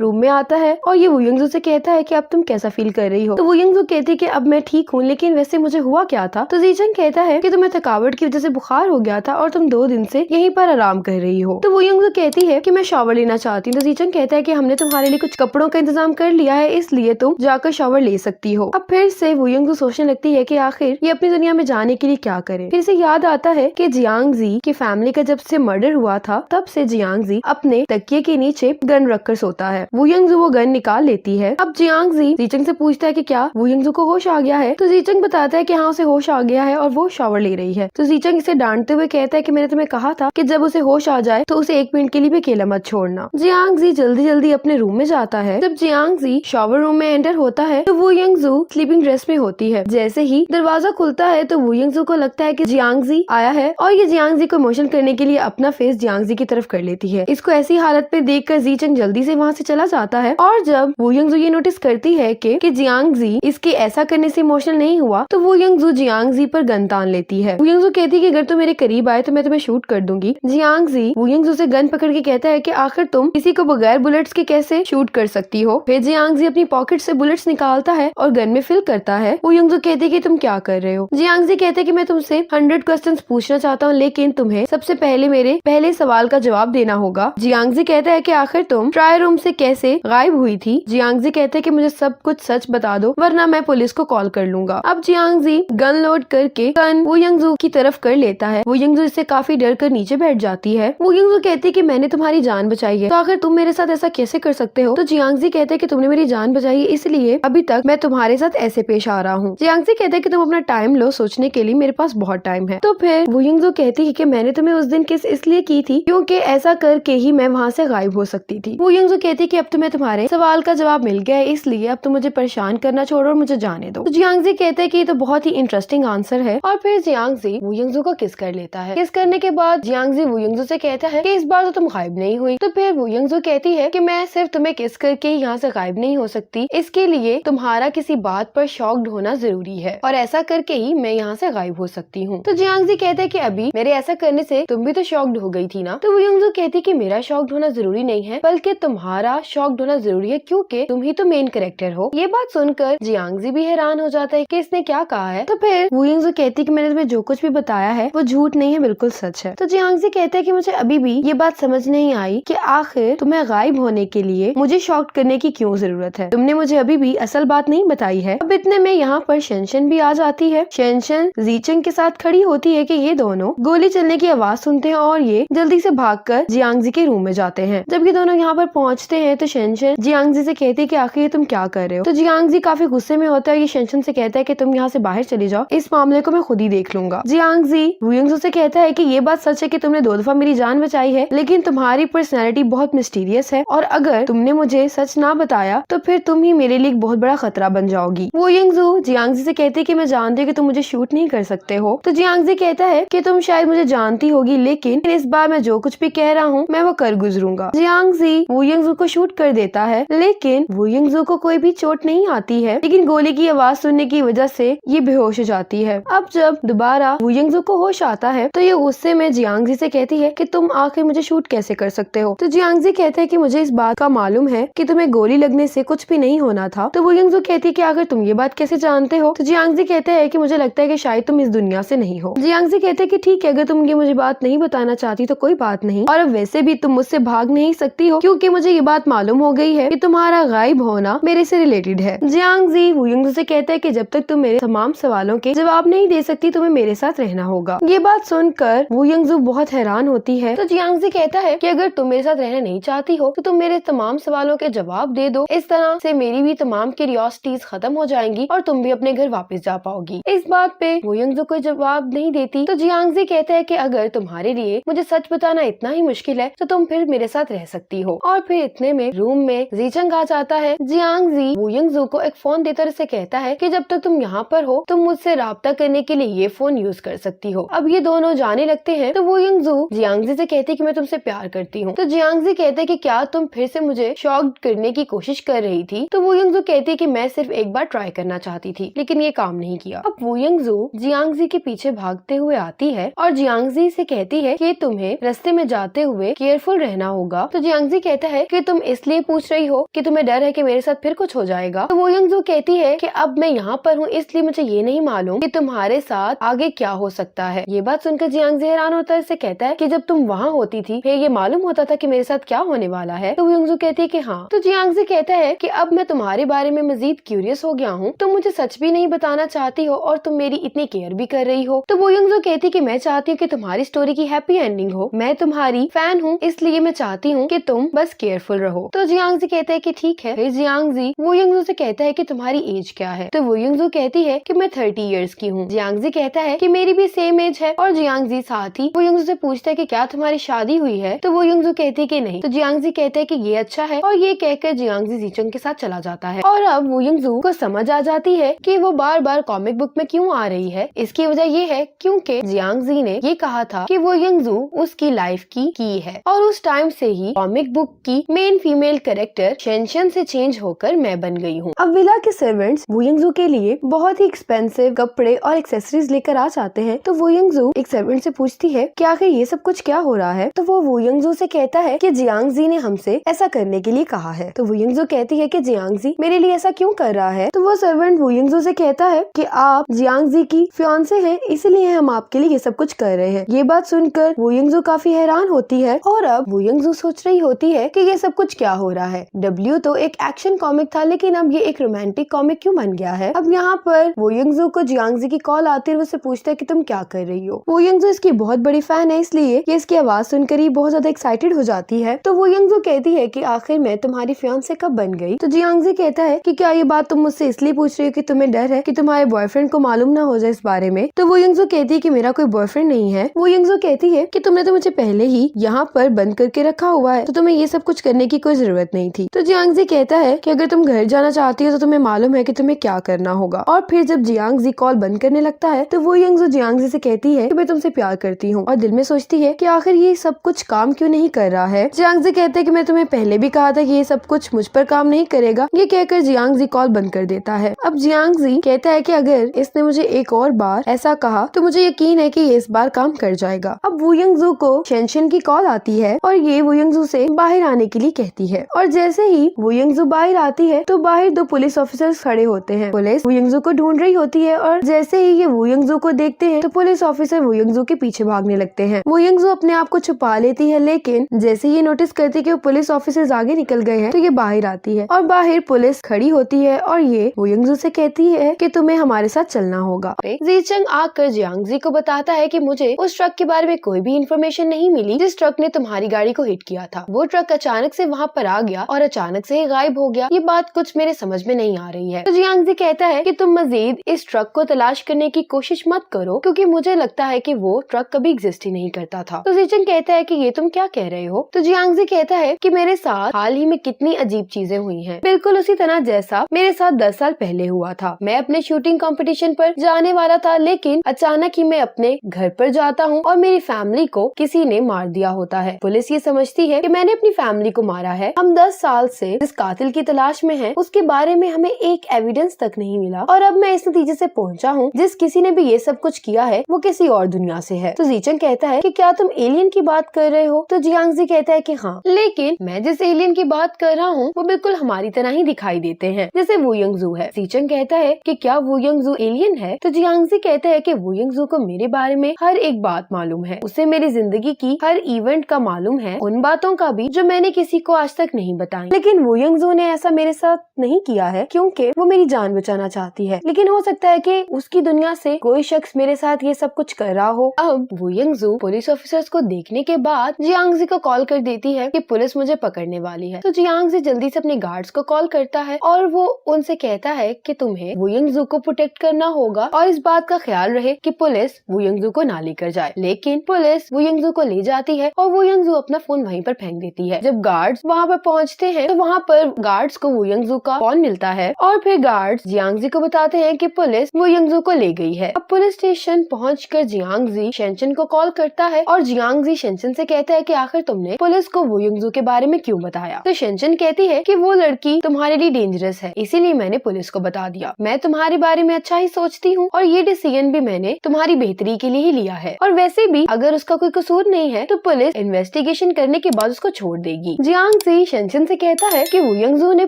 रूम में आता है और ये वू यंगजू से कहता है कि अब तुम कैसा फील कर रही हो? तो वू यंगजू कहती है कि अब मैं ठीक हूँ, लेकिन वैसे मुझे हुआ क्या था? तो जीचंग कहता है कि तुम्हें थकावट की वजह से बुखार हो गया था और तुम 2 दिन से यहीं पर आराम कर रही हो। तो वू यंगजू कहती है कि मैं शॉवर लेना चाहती हूँ। तो जीचंग कहता है कि हमने तुम्हारे लिए कुछ कपड़ों का इंतजाम कर लिया है, इसलिए तुम जाकर शॉवर ले सकती हो। अब फिर से वू यंगजू सोचने लगती है कि आखिर ये अपनी दुनिया में जाने के लिए क्या करे। फिर से याद आता है कि जियांगजी की फैमिली का जब से मर्डर हुआ था तब से जियांगजी अपने तकिए के नीचे गन रखकर सोता है। वू यंगजू वो गन निकाल लेती है। अब जियांगजी जीचंग से पूछता है कि क्या वू यंगजू को होश आ गया है? तो जीचंग बताता है कि हाँ, उसे होश आ गया है और वो शॉवर ले रही है। तो जीचंग इसे डांटते हुए कहता है कि मैंने तुम्हें कहा था कि जब उसे होश आ जाए तो उसे 1 मिनट के लिए भी अकेला मत छोड़ना। जियांगजी जल्दी जल्दी अपने रूम में जाता है। जब जियांगजी शॉवर रूम में एंटर होता है तो वू यंगजू स्लीपिंग ड्रेस में होती है। जैसे ही दरवाजा खुलता है तो वू यंगजू को लगता है कि जियांगजी आया है और ये जियांगजी को इमोशन करने के लिए अपना फेस जियांगजी की तरफ कर लेती है। इसको ऐसी हालत में देखकर जीचंग जल्दी से वहाँ से चला जाता है और जब वू यंगजू ये नोटिस करती है कि जियांगजी इसके ऐसा करने से इमोशनल नहीं हुआ तो वू यंगजू जियांगजी पर गन तान लेती है। वू यंगजू कहती है कि अगर तुम मेरे करीब आए तो मैं तुम्हें शूट कर दूंगी। जियांगजी वू यंगजू से गन पकड़ के कहता है कि आखिर तुम किसी को बगैर बुलेट्स के कैसे शूट कर सकती हो? फिर जियांगजी अपनी पॉकेट से बुलेट्स निकालता है और गन में फिल करता है। वू यंगजू कहती है कि तुम क्या कर रहे हो? जियांगजी कहते हैं कि मैं तुमसे 100 क्वेश्चंस पूछना चाहता हूँ, लेकिन तुम्हें सबसे पहले मेरे पहले सवाल का जवाब देना होगा। जियांगजी कहता है कि आखिर तुम ट्रायल रूम से कैसे गायब हुई थी? जियांगजी कहते हैं कि मुझे सब कुछ सच बता दो वरना मैं पुलिस को कॉल कर लूंगा। अब जियांगजी गन लोड करके गन वू यंगजू की तरफ कर लेता है। वू यंगजू इससे काफी डर कर नीचे बैठ जाती है। वू यंगजू कहती है कि मैंने तुम्हारी जान बचाई है, तो आखिर तुम मेरे साथ ऐसा कैसे कर सकते हो? तो जियांगजी कहते हैं कि तुमने मेरी जान बचाई है, इसलिए अभी तक मैं तुम्हारे साथ ऐसे पेश आ रहा हूँ। जियांगजी कहते हैं कि तुम अपना टाइम लो सोचने के लिए, मेरे पास बहुत टाइम है। तो फिर वू यंगजू कहती है कि मैंने तुम्हें उस दिन किस इसलिए की थी क्योंकि ऐसा करके ही मैं वहाँ से गायब हो सकती थी। वू यंगजू कहती है कि अब तुम्हें तुम्हारे सवाल का जवाब मिल गया है, इसलिए अब तुम मुझे परेशान करना छोड़ो और मुझे जाने दो। तो जियांगजी कहते हैं कि ये तो बहुत ही इंटरेस्टिंग आंसर है और फिर जियांगजी वू यंगजू को किस कर लेता है। किस करने के बाद जियांगजी वू यंगजू से कहता है कि इस बार तो तुम गायब नहीं हुई। तो फिर वू यंगजू कहती है कि मैं सिर्फ तुम्हें किस करके यहाँ से गायब नहीं हो सकती, इसके लिए तुम्हारा किसी बात पर शॉक्ड होना जरूरी है और ऐसा करके ही मैं यहाँ से गायब हो सकती हूँ। तो जियांगजी कहते हैं कि अभी मेरे ऐसा करने से तुम भी तो शॉक्ड हो गई थी ना? तो वू यंगजू कहती है कि मेरा शॉक्ड होना जरूरी नहीं है, बल्कि तुम्हारा शॉक्ड होना जरूरी है क्योंकि तुम ही तो मेन कैरेक्टर हो। ये बात सुनकर जियांगजी भी हैरान हो जाता है कि इसने क्या कहा है। तो फिर वू यंगजू कहती है कि मैंने तुम्हें जो कुछ भी बताया है वो झूठ नहीं है, बिल्कुल सच है। तो जियांगजी कहते हैं कि मुझे अभी भी ये बात समझ नहीं आई कि आखिर तुम्हें गायब होने के लिए मुझे शॉक्ड करने की क्यों जरूरत है। तुमने मुझे अभी भी असल बात नहीं बताई है। अब इतने में यहाँ पर शेनशन भी आ जाती है। शेनशन जीचंग के साथ खड़ी होती है कि ये दोनों गोली चलने की आवाज सुनते हैं और ये जल्दी से भागकर जियांगजी के रूम में जाते हैं। जब ये दोनों यहाँ पर पहुँचते हैं तो शेनशन जियांगजी से कहती है कि आखिर तुम क्या कर रहे हो? तो जियांगजी काफी गुस्से में होता है। ये शेनशन से कहता है कि तुम यहाँ से बाहर चली जाओ, इस मामले को मैं खुद ही देख लूंगा। जियांगजी वू यंगजू से कहता है कि ये बात सच है कि तुमने 2 दफा मेरी जान बचाई है, लेकिन तुम्हारी पर्सनैलिटी बहुत मिस्टीरियस है और अगर तुमने मुझे सच ना बताया तो फिर तुम ही मेरे लिए एक बहुत बड़ा खतरा बन जाओगी। वू यंगजू जियांगजी से कहती है कि मैं जानती हूँ कि तुम मुझे शूट नहीं कर सकते हो। तो जियांगजी कहता है कि तुम शायद मुझे जानती होगी, लेकिन इस बार मैं जो कुछ भी कह रहा हूँ मैं वो कर गुजरूंगा। जियांगजी वू यंगजू को शूट कर देता है, लेकिन वू यंगजू को कोई भी चोट नहीं आती है, लेकिन गोली की आवाज सुनने की वजह से ये बेहोश हो जाती है। अब जब दोबारा वू यंगजू को होश आता है तो ये गुस्से में जियांगजी से कहती है कि तुम आखिर मुझे शूट कैसे कर सकते हो? तो जियांगजी कहते हैं कि मुझे इस बात का मालूम है कि तुम्हें गोली लगने से कुछ भी नहीं होना था। तो वू यंगजू कहती है कि आखिर तुम ये बात कैसे जानते हो? तो जियांगजी कहते हैं कि मुझे लगता है कि शायद तुम इस दुनिया से नहीं हो। जियांगजी कहते हैं कि ठीक है, अगर तुम ये मुझे बात नहीं बताना चाहती तो कोई बात नहीं, और अब वैसे भी तुम मुझसे भाग नहीं सकती हो क्योंकि मुझे ये बात मालूम हो गई है कि तुम्हारा गायब होना मेरे से रिलेटेड है। जियांगजी वू यंगजू से कहता है कि जब तक तुम मेरे तमाम सवालों के जवाब नहीं दे सकती तुम्हें मेरे साथ रहना होगा। ये बात सुनकर वू यंगजू बहुत हैरान होती है। तो जियांगजी कहता है कि अगर तुम मेरे साथ रहना नहीं चाहती हो तो तुम मेरे तमाम सवालों के जवाब दे दो, इस तरह से मेरी भी तमाम क्यूरियोसिटीज खत्म हो जाएंगी और तुम भी अपने घर वापस जा पाओगी। इस बात पे वू यंगजू कोई जवाब नहीं देती। तो जियांगजी कहता है कि अगर तुम्हारे लिए मुझे सच बताना इतना ही मुश्किल है तो तुम फिर मेरे साथ रह सकती हो। और फिर इतने में रूम में जीचंग आ जाता है। जियांग जी वू यंगजू को एक फोन देकर उसे कहता है कि जब तक तुम यहाँ पर हो तुम मुझसे राब्ता करने के लिए ये फोन यूज कर सकती हो। अब ये दोनों जाने लगते हैं तो वू यंगजू जियांग जी से कहती है कि मैं तुमसे प्यार करती हूँ। तो जियांग जी कहते हैं कि क्या तुम फिर से मुझे शॉक करने की कोशिश कर रही थी। तो वू यंगजू कहती है कि मैं सिर्फ एक बार ट्राई करना चाहती थी लेकिन ये काम नहीं किया। अब वू यंगजू जियांग जी के पीछे भागते हुए आती है और जियांग जी से कहती है कि तुम्हें रास्ते में जाते हुए केयरफुल रहना होगा। तो जियांग जी कहता है कि तुम इसलिए पूछ रही हो कि तुम्हें डर है कि मेरे साथ फिर कुछ हो जाएगा। तो वू यंगजू कहती है कि अब मैं यहाँ पर हूँ इसलिए मुझे ये नहीं मालूम कि तुम्हारे साथ आगे क्या हो सकता है। ये बात सुनकर जियांग जी हैरान होता है। इससे कहता है कि जब तुम वहाँ होती थी फिर ये मालूम होता था कि मेरे साथ क्या होने वाला है। तो वू यंगजू कहती है कि हाँ। तो जियांग जी कहता है कि अब मैं तुम्हारे बारे में मजीद क्यूरियस हो गया हूँ। तुम मुझे सच भी नहीं बताना चाहती हो और तुम मेरी इतनी केयर भी कर रही हो। तो वू यंगजू कहती है कि मैं चाहती हूँ कि तुम्हारी स्टोरी की हैप्पी एंडिंग हो। मैं तुम्हारी फैन हूँ इसलिए मैं चाहती हूँ कि तुम बस केयरफुल रहो। तो जियांग जी कहता है कि ठीक है। फिर जियांग जी वू यंगजू से कहता है कि तुम्हारी एज क्या है। तो वू यंगजू कहती है कि मैं 30 इयर्स की हूँ। जियांग जी कहता है कि मेरी भी सेम एज है। और जियांग जी साथ ही वू यंगजू से पूछता है कि क्या तुम्हारी शादी हुई है। तो वू यंगजू कहती है कि नहीं। तो जियांग जी कहते हैं कि ये अच्छा है और ये कहकर जियांग जी जीचंग के साथ चला जाता है। और अब वू यंगजू को समझ आ जाती है कि वो बार बार कॉमिक बुक में क्यों आ रही है। इसकी वजह ये है क्योंकि जियांग जी ने ये कहा था कि वू यंगजू उसकी लाइफ की है और उस टाइम से ही कॉमिक बुक की मेन फीमेल कैरेक्टर शेनशन से चेंज होकर मैं बन गई हूँ। अब विला के सर्वेंट्स वू यंगजू के लिए बहुत ही एक्सपेंसिव कपड़े और एक्सेसरीज लेकर आ जाते हैं। तो वू यंगजू एक सर्वेंट से पूछती है कि आखिर ये सब कुछ क्या हो रहा है। तो वो वू यंगजू से कहता है कि जियांग जी ने हमसे ऐसा करने के लिए कहा है। तो वू यंगजू कहती है कि जियांग जी मेरे लिए ऐसा क्यों कर रहा है। तो वो सर्वेंट वू यंगजू से कहता है कि आप जियांग जी की फियांसे हैं इसलिए हम आपके लिए ये सब कुछ कर रहे हैं। ये बात सुनकर वू यंगजू काफी हैरान होती है और अब वू यंगजू सोच रही होती है कि ये सब कुछ क्या हो रहा है। डब्ल्यू तो एक एक्शन कॉमिक था लेकिन अब ये एक रोमांटिक कॉमिक क्यों बन गया है। अब यहाँ पर वू यंगजू को जियांग जी की कॉल आती है और उससे पूछता है कि तुम क्या कर रही हो। वू यंगजू इसकी बहुत बड़ी फैन है इसलिए ये इसकी आवाज सुनकर ही बहुत ज्यादा एक्साइटेड हो जाती है। तो वू यंगजू कहती है कि आखिर मैं तुम्हारी फियांसे कब बन गई। तो जियांग जी कहता है कि क्या ये बात तुम मुझसे इसलिए पूछ रही हो कि तुम्हें डर है कि तुम्हारे बॉयफ्रेंड को मालूम ना हो जाए इस बारे में। तो वू यंगजू कहती है कि मेरा कोई बॉयफ्रेंड नहीं है। वू यंगजू कहती है कि तुमने तो मुझे पहले ही यहाँ पर बंद करके रखा हुआ है तो तुम्हें ये सब कुछ करने की कोई जरूरत नहीं थी। तो जियांग जी कहता है कि अगर तुम घर जाना चाहती हो तो तुम्हें मालूम है कि तुम्हें क्या करना होगा। और फिर जब जियांग जी कॉल बंद करने लगता है तो वू यंगजू जियांग जी से कहती है कि मैं तुमसे प्यार करती हूँ और दिल में सोचती है कि आखिर ये सब कुछ काम क्यों नहीं कर रहा है। जियांग जी कहते हैं कि मैं तुम्हें पहले भी कहा था कि ये सब कुछ मुझ पर काम नहीं करेगा। ये कहकर जियांग जी कॉल बंद कर देता है। अब जियांग जी कहता है कि अगर इसने मुझे एक और बार ऐसा कहा तो मुझे यकीन है कि ये इस बार काम कर जाएगा। अब वू यंगजू को शेनशन की कॉल आती है और ये वू यंगजू से बाहर आने के लिए कहती है। और जैसे ही वू यंगजू बाहर आती है तो बाहर 2 पुलिस ऑफिसर्स खड़े होते हैं। पुलिस वू यंगजू को ढूंढ रही होती है और जैसे ही ये वू यंगजू को देखते हैं तो पुलिस ऑफिसर वू यंगजू के पीछे भागने लगते हैं। वू यंगजू अपने आप को छुपा लेती है लेकिन जैसे ये नोटिस करती है कि वो पुलिस ऑफिसर्स आगे निकल गए हैं तो ये बाहर आती है और बाहर पुलिस खड़ी होती है और ये वू यंगजू से कहती है कि तुम्हें हमारे साथ चलना होगा। जीचंग आकर जियांग जी को बताता है कि मुझे उस ट्रक के बारे में कोई भी इंफॉर्मेशन नहीं मिली जिस ट्रक ने तुम्हारी गाड़ी को हिट किया था। वो ट्रक अचानक से वहाँ पर आ गया और अचानक से ही गायब हो गया। ये बात कुछ मेरे समझ में नहीं आ रही है। तो जियांग जी कहता है कि तुम मजीद इस ट्रक को तलाश करने की कोशिश मत करो क्योंकि मुझे लगता है कि वो ट्रक कभी एग्जिस्ट ही नहीं करता था। तो जीचंग कहता है कि ये तुम क्या कह रहे हो। तो जियांग जी कहता है कि मेरे साथ हाल ही में कितनी अजीब चीजें हुई हैं, बिल्कुल उसी तरह जैसा मेरे साथ 10 साल पहले हुआ था। मैं अपने शूटिंग कंपटीशन पर जाने वाला था लेकिन अचानक ही मैं अपने घर पर जाता हूँ और मेरी फैमिली को किसी ने मार दिया होता है। पुलिस ये समझती है कि मैंने अपनी फैमिली को मारा है। हम 10 साल से जिस कातिल की तलाश में हैं, उसके बारे में हमें एक एविडेंस तक नहीं मिला और अब मैं इस नतीजे से पहुंचा हूँ जिस किसी ने भी ये सब कुछ किया है वो किसी और दुनिया से है। तो जीचंग कहता है कि क्या तुम एलियन की बात कर रहे हो। तो जियांग जी कहता है कि हाँ, लेकिन मैं जिस एलियन की बात कर रहा हूँ वो बिल्कुल हमारी तरह ही दिखाई देते हैं जैसे वू यंगजू है। जीचंग कहता है कि क्या वू यंगजू एलियन है। तो जियांग जी कहता है कि वू यंगजू को मेरे बारे में हर एक बात मालूम है, उसे मेरी जिंदगी की हर इवेंट का मालूम है, उन बातों का भी जो मैंने किसी को आज तक नहीं बताई। लेकिन वू यंगजू ने ऐसा मेरे साथ नहीं किया है क्योंकि वो मेरी जान बचाना चाहती है। लेकिन हो सकता है कि उसकी दुनिया से कोई शख्स मेरे साथ ये सब कुछ कर रहा हो। अब वू यंगजू पुलिस ऑफिसर्स को देखने के बाद जियांग जी को कॉल कर देती है कि पुलिस मुझे पकड़ने वाली है। तो जियांग जी जल्दी से अपने गार्ड्स को कॉल करता है और वो उनसे कहता है कि तुम्हें वू यंगजू को प्रोटेक्ट करना होगा और इस बात का ख्याल रहे कि पुलिस वू यंगजू को ना लेकर जाए। लेकिन पुलिस पुलिस वो यंगजू को ले जाती है और वो यंगजू अपना फोन वहीं पर फेंक देती है। जब गार्ड्स वहाँ पर पहुँचते हैं तो वहाँ पर गार्ड्स को वो यंगजू का फोन मिलता है और फिर गार्ड्स जियांगजी को बताते हैं कि पुलिस वो यंगजू को ले गई है। अब पुलिस स्टेशन पहुंचकर जियांगजी शेंचन को कॉल करता है और जियांगजी शेंचन से कहता है कि आखिर तुमने पुलिस को वो यंगजू के बारे में क्यों बताया। तो शेंचन कहती है कि वो लड़की तुम्हारे लिए डेंजरस है, इसीलिए मैंने पुलिस को बता दिया। मैं तुम्हारे बारे में अच्छा ही सोचती हूँ और ये डिसीजन भी मैंने तुम्हारी बेहतरी के लिए ही लिया है, और वैसे भी अगर उसका कोई कसूर नहीं है तो पुलिस इन्वेस्टिगेशन करने के बाद उसको छोड़ देगी। जियांगजी शेंचन से कहता है कि वो यंगजू ने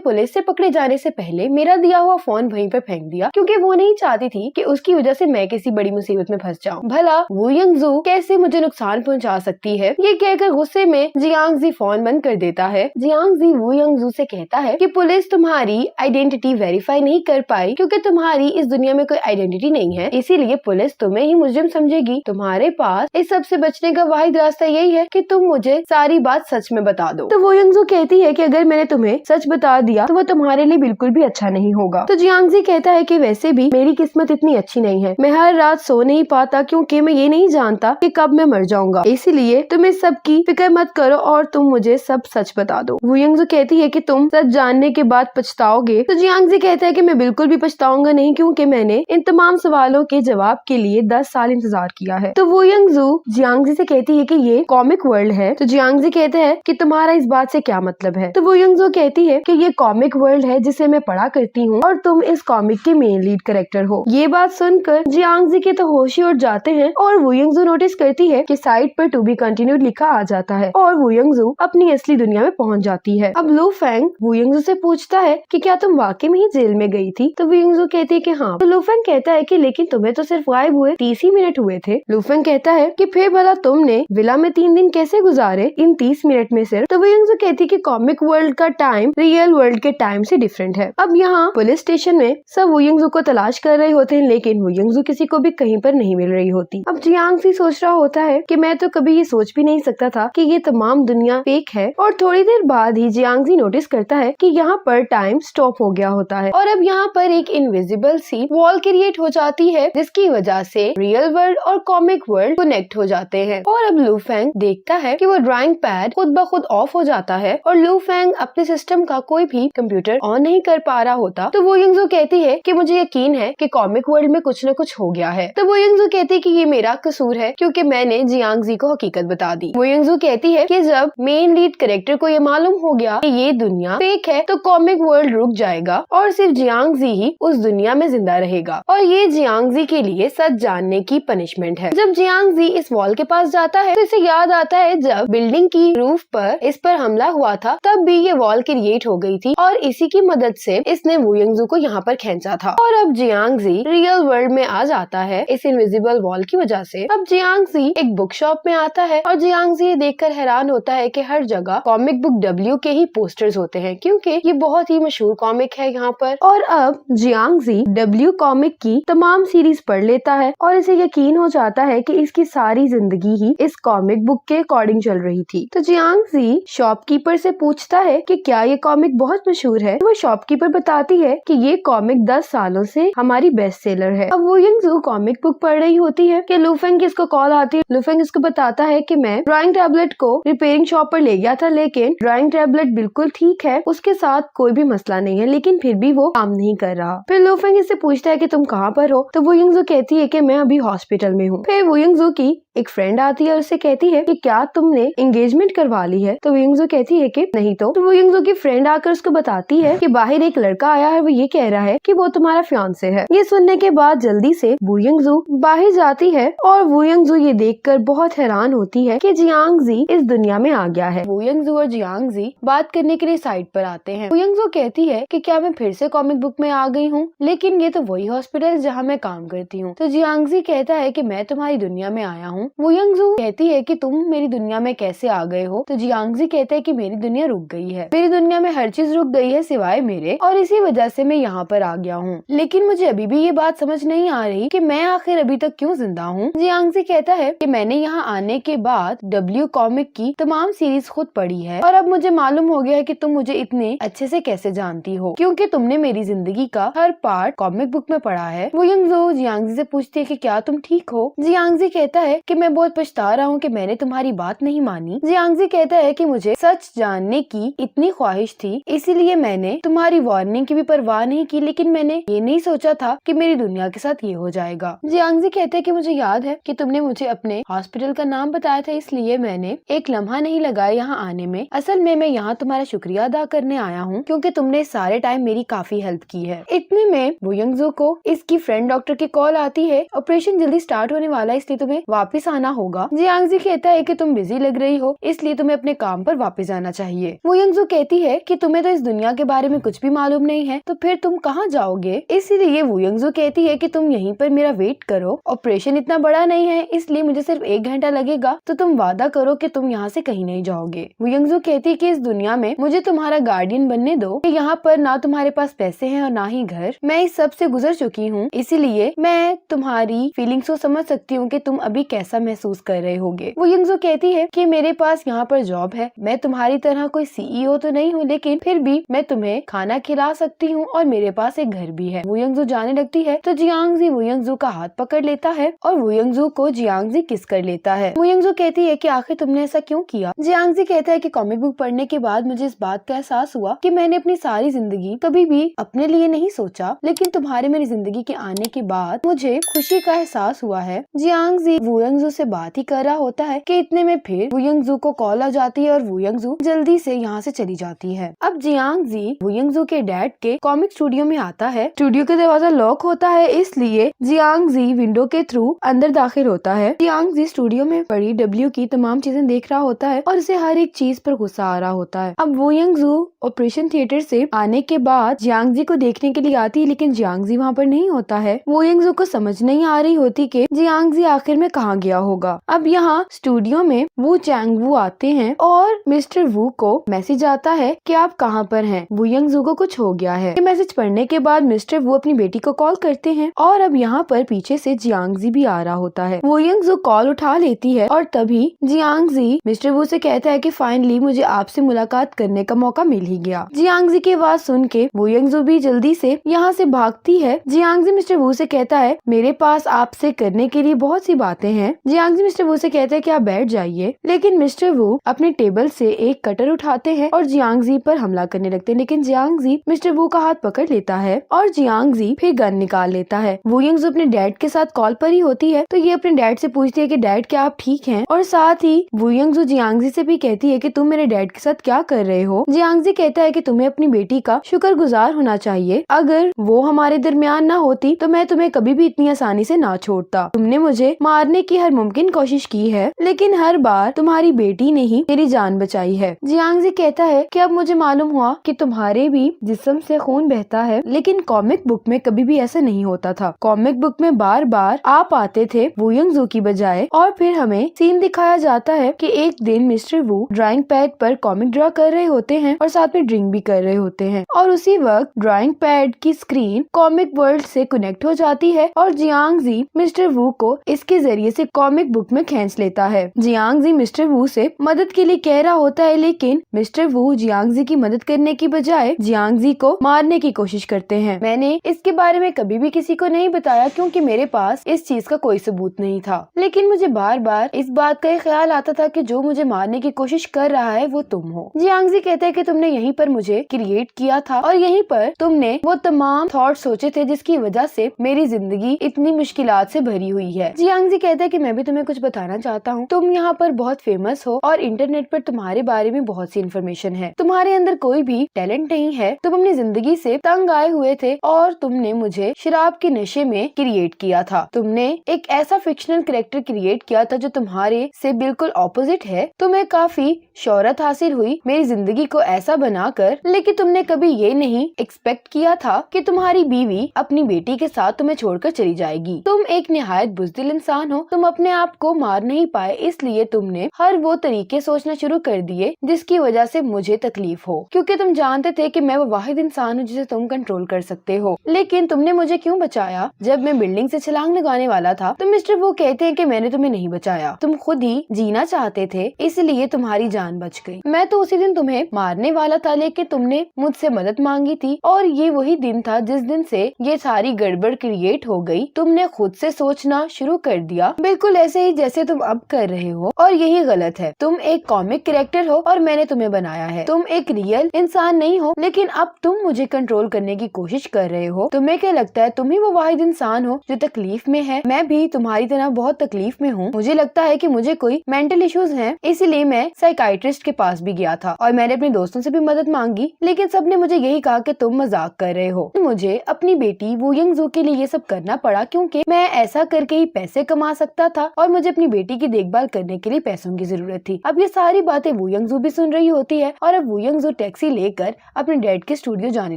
पुलिस से पकड़े जाने से पहले मेरा दिया हुआ फोन वहीं पर फेंक दिया, क्योंकि वो नहीं चाहती थी कि उसकी वजह से मैं किसी बड़ी मुसीबत में फंस जाऊं। भला वो यंगजू कैसे मुझे नुकसान पहुंचा सकती है। ये कहकर गुस्से में जियांगजी फोन बंद कर देता है। जियांगजी वो यंगजू से कहता है कि पुलिस तुम्हारी आइडेंटिटी वेरीफाई नहीं कर पाई क्योंकि तुम्हारी इस दुनिया में कोई आइडेंटिटी नहीं है, इसीलिए पुलिस तुम्हें ही मुजरिम समझेगी। तुम्हारे पास इस सब से बचने का वाहिद रास्ता यही है कि तुम मुझे सारी बात सच में बता दो। तो वो यंगजू कहती है कि अगर मैंने तुम्हें सच बता दिया तो वो तुम्हारे लिए बिल्कुल भी अच्छा नहीं होगा। तो जियांगजी कहता है कि वैसे भी मेरी किस्मत इतनी अच्छी नहीं है, मैं हर रात सो नहीं पाता क्योंकि मैं ये नहीं जानता कि कब मैं मर जाऊंगा, इसीलिए तुम इस सब की फिक्र मत करो और तुम मुझे सब सच बता दो। वो यंगजू कहती है कि तुम सच जानने के बाद पछताओगे। तो जियांगजी कहता है कि मैं बिल्कुल भी पछताऊंगा नहीं, क्योंकि मैंने इन तमाम सवालों के जवाब के लिए 10 साल इंतजार किया है। तो वो यंगजू जियांगजी से कहती है कि ये कॉमिक वर्ल्ड है। तो जियांगजी कहते हैं कि तुम्हारा इस बात से क्या मतलब है। तो वो यंगजू कहती है कि ये कॉमिक वर्ल्ड है जिसे मैं पढ़ा करती हूँ और तुम इस कॉमिक के मेन लीड कैरेक्टर हो। ये बात सुनकर जियांगजी के तो होश ही उड़ जाते हैं और वो यंगजू नोटिस करती है कि साइट पर टू बी कंटिन्यूड लिखा आ जाता है और वो यंगजू अपनी असली दुनिया में पहुंच जाती है। अब लू फेंग वो यंगजू से पूछता है कि क्या तुम वाकई में ही जेल में गई थी। तो वो यंगजू कहती है कि हाँ। तो लू फेंग कहता है कि लेकिन तुम्हें तो सिर्फ गायब हुए 30 ही मिनट हुए थे। लू फेंग कहता है कि फिर भला तुमने विला में 3 दिन कैसे गुजारे इन 30 मिनट में सिर्फ। तो वो यंगजू कहती है कि कॉमिक वर्ल्ड का टाइम रियल वर्ल्ड के टाइम से डिफरेंट है। अब यहाँ पुलिस स्टेशन में सब वो यंगजू को तलाश कर रहे होते हैं, लेकिन वो यंगजू किसी को भी कहीं पर नहीं मिल रही होती। अब जियांगजी सोच रहा होता है कि मैं तो कभी ये सोच भी नहीं सकता था कि ये तमाम दुनिया फेक है, और थोड़ी देर बाद ही जियांगजी नोटिस करता है कि यहाँ पर टाइम स्टॉप हो गया होता है और अब यहाँ पर एक इनविजिबल सी वॉल क्रिएट हो जाती है, जिसकी वजह से रियल वर्ल्ड और कॉमिक वर्ल्ड कनेक्ट हो जाते हैं। और अब लू फेंग देखता है कि वो ड्राइंग पैड खुद ब खुद ऑफ हो जाता है और लू फेंग अपने सिस्टम का कोई भी कंप्यूटर ऑन नहीं कर पा रहा होता। तो वो यंगजू कहती है कि मुझे यकीन है कि कॉमिक वर्ल्ड में कुछ न कुछ हो गया है। तो वो यंगजू कहती है कि ये मेरा कसूर है क्योंकि मैंने जियांगजी को हकीकत बता दी। वो यंगजू कहती है कि जब मेन लीड कैरेक्टर को ये मालूम हो गया कि ये दुनिया फेक है तो कॉमिक वर्ल्ड रुक जाएगा और सिर्फ जियांगजी ही उस दुनिया में जिंदा रहेगा, और ये जियांगजी के लिए सच जानने की पनिशमेंट है। जब जियांगजी इस वॉल के पास जाता है तो इसे याद आता है जब बिल्डिंग की रूफ पर इस पर हमला हुआ था तब भी ये वॉल क्रिएट हो गई थी और इसी की मदद से इसने वो यंगजू को यहाँ पर खींचा था। और अब जियांगजी रियल वर्ल्ड में आ जाता है इस इनविजिबल वॉल की वजह से। अब जियांगजी एक बुक शॉप में आता है और जियांगजी ये देखकर हैरान होता है कि हर जगह कॉमिक बुक डब्ल्यू के ही पोस्टर्स होते हैं, क्योंकि ये बहुत ही मशहूर कॉमिक है यहाँ पर। और अब जियांगजी डब्ल्यू कॉमिक की तमाम सीरीज पढ़ लेता है और इसे यकीन हो जाता है कि इसकी सारी जिंदगी ही इस कॉमिक बुक के अकॉर्डिंग चल रही थी। तो जियांगजी शॉपकीपर से पूछता है कि क्या ये कॉमिक बहुत मशहूर है। वो शॉपकीपर बताती है कि ये कॉमिक 10 सालों से हमारी बेस्ट सेलर है। अब वो यंगजू कॉमिक बुक पढ़ रही होती है कि लू फेंग की इसको कॉल आती है। लू फेंग इसको बताता है कि मैं ड्राइंग टैबलेट को रिपेयरिंग शॉप पर ले गया था, लेकिन ड्राइंग टैबलेट बिल्कुल ठीक है, उसके साथ कोई भी मसला नहीं है, लेकिन फिर भी वो काम नहीं कर रहा। फिर लू फेंग इससे पूछता है कि तुम कहाँ पर हो। तो वो यंगजू कहती है कि मैं अभी हॉस्पिटल में हूँ। फिर वो यंगजू की एक फ्रेंड आती है और उससे कहती है कि क्या तुमने एंगेजमेंट करवा ली है। तो वो यंगजू कहती है कि नहीं। तो वो यंगजू की फ्रेंड आकर उसको बताती है कि बाहर एक लड़का आया है, वो ये कह रहा है कि वो तुम्हारा फियांसे है। ये सुनने के बाद जल्दी से वो यंगजू बाहर जाती है और वो यंगजू ये देखकर बहुत हैरान होती है कि जियांगजी इस दुनिया में आ गया है। वो यंगजू और जियांगजी बात करने के लिए साइड पर आते हैं। वो यंगजू कहती है कि क्या मैं फिर से कॉमिक बुक में आ गई हूँ, लेकिन ये तो वही हॉस्पिटल जहाँ मैं काम करती हूँ। तो जियांगजी कहता है कि मैं तुम्हारी दुनिया में आया हूँ। वो यंगजू कहती है कि तुम मेरी दुनिया में कैसे आ गए हो। तो जियांगजी कहता है कि मेरी दुनिया रुक गई है, मेरी दुनिया में हर चीज रुक गई है सिवाय मेरे, और इसी वजह से मैं यहाँ पर आ गया हूँ। लेकिन मुझे अभी भी ये बात समझ नहीं आ रही कि मैं आखिर अभी तक क्यों जिंदा हूँ। जियांगजी कहता है कि मैंने यहाँ आने के बाद डब्ल्यू कॉमिक की तमाम सीरीज खुद पढ़ी है और अब मुझे मालूम हो गया है कि तुम मुझे इतने अच्छे से कैसे जानती हो, क्योंकि तुमने मेरी जिंदगी का हर पार्ट कॉमिक बुक में पढ़ा है। वो यंगजू जियांगजी से पूछती है कि क्या तुम ठीक हो। जियांगजी कहता है कि मैं बहुत पछता रहा हूँ कि मैंने तुम्हारी बात नहीं मानी। जियांगजी कहता है कि मुझे सच जानने की इतनी ख्वाहिश थी, इसीलिए मैंने तुम्हारी वार्निंग की भी परवाह नहीं की, लेकिन मैंने ये नहीं सोचा था कि मेरी दुनिया के साथ ये हो जाएगा। जियांगजी कहते हैं कि मुझे याद है कि तुमने मुझे अपने हॉस्पिटल का नाम बताया था, इसलिए मैंने एक लम्हा नहीं लगाया यहाँ आने में। असल में मैं यहाँ तुम्हारा शुक्रिया अदा करने आया हूँ क्योंकि तुमने सारे टाइम मेरी काफी हेल्प की है। इतने में वू यंगजू को इसकी फ्रेंड डॉक्टर की कॉल आती है, ऑपरेशन जल्दी स्टार्ट होने वाला है, इसलिए तुम्हें वापस आना होगा। जियांगजी कहता है कि तुम बिजी लग रही हो, इसलिए तुम्हें अपने काम पर वापस जाना चाहिए। वू यंगजू कहती है कि तुम्हें तो इस दुनिया के बारे में कुछ भी मालूम नहीं है, तो फिर तुम कहाँ जाओगे? इसलिए वू यंगजू कहती है कि तुम यहीं पर मेरा वेट करो, ऑपरेशन इतना बड़ा नहीं है, इसलिए मुझे सिर्फ 1 घंटा लगेगा, तो तुम वादा करो कि तुम यहाँ से कहीं नहीं जाओगे। वू यंगजू कहती है कि इस दुनिया में मुझे तुम्हारा गार्डियन बनने दो, कि यहाँ पर ना तुम्हारे पास पैसे हैं और ना ही घर। मैं इस सब से गुजर चुकी हूँ, इसीलिए मैं तुम्हारी फीलिंग्स को समझ सकती हूँ कि तुम अभी कैसा महसूस कर रहे होगे। वू यंगजू कहती है कि मेरे पास यहाँ पर जॉब है, मैं तुम्हारी तरह कोई सीईओ तो नहीं हूँ, लेकिन फिर भी मैं तुम्हें खाना खिला सकती हूँ और मेरे पास एक घर भी है। वू यंगजू जाने लगती है तो जियांगजी वू यंगजू का हाथ पकड़ लेता है और वू यंगजू को जियांगजी किस कर लेता है। वू यंगजू कहती है कि आखिर तुमने ऐसा क्यों किया? जियांगजी कहता है कि कॉमिक बुक पढ़ने के बाद मुझे इस बात का एहसास हुआ कि मैंने अपनी सारी जिंदगी कभी भी अपने लिए नहीं सोचा, लेकिन तुम्हारे मेरी जिंदगी के आने के बाद मुझे खुशी का एहसास हुआ है। जियांगजी वू यंगजू से बात ही कर रहा होता है कि इतने में फिर वू यंगजू को कॉल आ जाती है और वू यंगजू जल्दी से यहाँ से चली जाती है। अब जियांगजी वू यंगजू के डैड के कॉमिक स्टूडियो में आता है। स्टूडियो का दरवाजा लॉक होता है, इसलिए जियांगजी विंडो के थ्रू अंदर दाखिल होता है। जियांगजी स्टूडियो में पड़ी डब्ल्यू की तमाम चीजें देख रहा होता है और उसे हर एक चीज पर गुस्सा आ रहा होता है। अब वू यंगजू ऑपरेशन थिएटर से आने के बाद जियांगजी को देखने के लिए आती है, लेकिन जियांगजी वहाँ पर नहीं होता है। वू यंगजू को समझ नहीं आ रही होती कि जियांगजी आखिर में कहाँ गया होगा। अब यहाँ स्टूडियो में वू चैंग-वू आते हैं और मिस्टर वू को मैसेज आता है कि आप कहाँ पर हैं। वू यंगजू को कुछ हो गया है। ये मैसेज पढ़ने के बाद मिस्टर वू अपनी बेटी को कॉल करते हैं और अब यहाँ पर पीछे से जियांगजी भी आ रहा होता है। वू यंगजू कॉल उठा लेती है और तभी जियांगजी मिस्टर वू से कहता है कि फाइनली मुझे आपसे मुलाकात करने का मौका मिल ही गया। जियांगजी की आवाज सुन के वू यंगजू भी जल्दी से यहाँ से भागती है। जियांगजी मिस्टर वू से कहता है मेरे पास आपसे करने के लिए बहुत सी बातें हैं। जियांगजी मिस्टर वू से कहता है कि आप बैठ जाइए, लेकिन मिस्टर वू अपने टेबल से एक कटर उठाते हैं और जियांगजी पर हमला करने लगते हैं, लेकिन जियांगजी मिस्टर वू का हाथ पकड़ लेता है और जियांगजी फिर गन निकाल लेता है। वू यंगजू अपने डैड के साथ कॉल पर ही होती है, तो ये अपने डैड से पूछती है कि डैड क्या आप ठीक हैं, और साथ ही वू यंगजू जियांगजी से भी कहती है कि तुम मेरे डैड के साथ क्या कर रहे हो। जियांगजी कहता है कि तुम्हें अपनी बेटी का शुक्रगुजार होना चाहिए, अगर वो हमारे दरमियान ना होती तो मैं तुम्हें कभी भी इतनी आसानी से ना छोड़ता। तुमने मुझे मारने की हर मुमकिन कोशिश की है, लेकिन हर बार तुम्हारी बेटी ने ही मेरी जान बचाई है। जियांगजी कहता है कि अब मुझे मालूम हुआ कि तुम्हारे भी जिस्म से खून बहता है, लेकिन कॉमिक बुक में कभी भी ऐसा नहीं होता था। कॉमिक बुक में बार बार आप आते थे वू यंगजू की बजाय, और फिर हमें सीन दिखाया जाता है कि एक दिन मिस्टर वू ड्राइंग पैड पर कॉमिक ड्रा कर रहे होते हैं और साथ में ड्रिंक भी कर रहे होते हैं, और उसी वक्त ड्राइंग पैड की स्क्रीन कॉमिक वर्ल्ड से कनेक्ट हो जाती है और जियांगजी मिस्टर वू को इसके जरिए से कॉमिक बुक में खींच लेता है। जियांगजी मिस्टर वू से मदद के लिए कह रहा होता है, लेकिन मिस्टर वू जियांगजी की मदद करने की बजाय जियांगजी को मारने की कोशिश करते हैं। मैंने इसके बारे में कभी भी किसी को नहीं बताया क्योंकि मेरे पास इस चीज का कोई सबूत नहीं था, लेकिन मुझे बार बार इस बात का ख्याल आता था कि जो मुझे मारने की कोशिश कर रहा है वो तुम हो। जियांगजी कहते हैं कि तुमने यहीं पर मुझे क्रिएट किया था और यहीं पर तुमने वो तमाम थॉट सोचे थे जिसकी वजह से मेरी जिंदगी इतनी मुश्किलात से भरी हुई है। जियांगजी कहते हैं कि मैं भी तुम्हें कुछ बताना चाहता हूँ। तुम यहाँ पर बहुत फेमस हो और इंटरनेट पर तुम्हारे बारे में बहुत सी इन्फॉर्मेशन है। तुम्हारे अंदर कोई भी टैलेंट नहीं है। तुम अपनी जिंदगी से तंग आए हुए थे और तुमने मुझे शराब के नशे में क्रिएट किया था। तुमने एक ऐसा फिक्शनल कैरेक्टर क्रिएट किया था जो तुम्हारे से बिल्कुल ऑपोजिट है। तुम्हें काफी शोहरत हासिल हुई मेरी जिंदगी को ऐसा बनाकर, लेकिन तुमने कभी ये नहीं एक्सपेक्ट किया था कि तुम्हारी बीवी अपनी बेटी के साथ तुम्हें छोड़कर चली जाएगी। तुम एक निहायत बुज़दिल इंसान हो। तुम अपने आप को मार नहीं पाए, इसलिए तुमने हर वो तरीके सोचना शुरू कर दिए जिसकी वजह से मुझे तकलीफ हो, क्योंकि तुम जानते थे कि मैं वो वाहिद इंसान हूँ जिसे तुम कंट्रोल कर सकते हो। लेकिन तुमने मुझे क्यों बचाया? जब मैं बिल्डिंग से छलांग लगाने वाला था तो मिस्टर वो कहते हैं कि मैंने तुम्हें नहीं बचाया। तुम खुद ही जीना चाहते थे, इसलिए तुम्हारी जान जान बच गई। मैं तो उसी दिन तुम्हें मारने वाला था, लेकिन तुमने मुझसे मदद मांगी थी और ये वही दिन था जिस दिन से ये सारी गड़बड़ क्रिएट हो गई। तुमने खुद से सोचना शुरू कर दिया, बिल्कुल ऐसे ही जैसे तुम अब कर रहे हो, और यही गलत है। तुम एक कॉमिक कैरेक्टर हो और मैंने तुम्हें बनाया है। तुम एक रियल इंसान नहीं हो, लेकिन अब तुम मुझे कंट्रोल करने की कोशिश कर रहे हो। तुम्हें क्या लगता है तुम ही वो वाहिद इंसान हो जो तकलीफ में है? मैं भी तुम्हारी तरह बहुत तकलीफ में हूँ। मुझे लगता है कि मुझे कोई मेंटल इश्यूज हैं, इसीलिए मैं साइकाइट्रिस्ट के पास भी गया था और मैंने अपने दोस्तों से भी मदद मांगी, लेकिन सबने मुझे यही कहा कि तुम मजाक कर रहे हो। मुझे अपनी बेटी वू यंगजू के लिए ये सब करना पड़ा क्योंकि मैं ऐसा करके ही पैसे कमा सकता था और मुझे अपनी बेटी की देखभाल करने के लिए पैसों की जरूरत थी। अब ये सारी बातें वू यंगजू भी सुन रही होती है और अब वू यंगजू टैक्सी लेकर अपने डैड के स्टूडियो जाने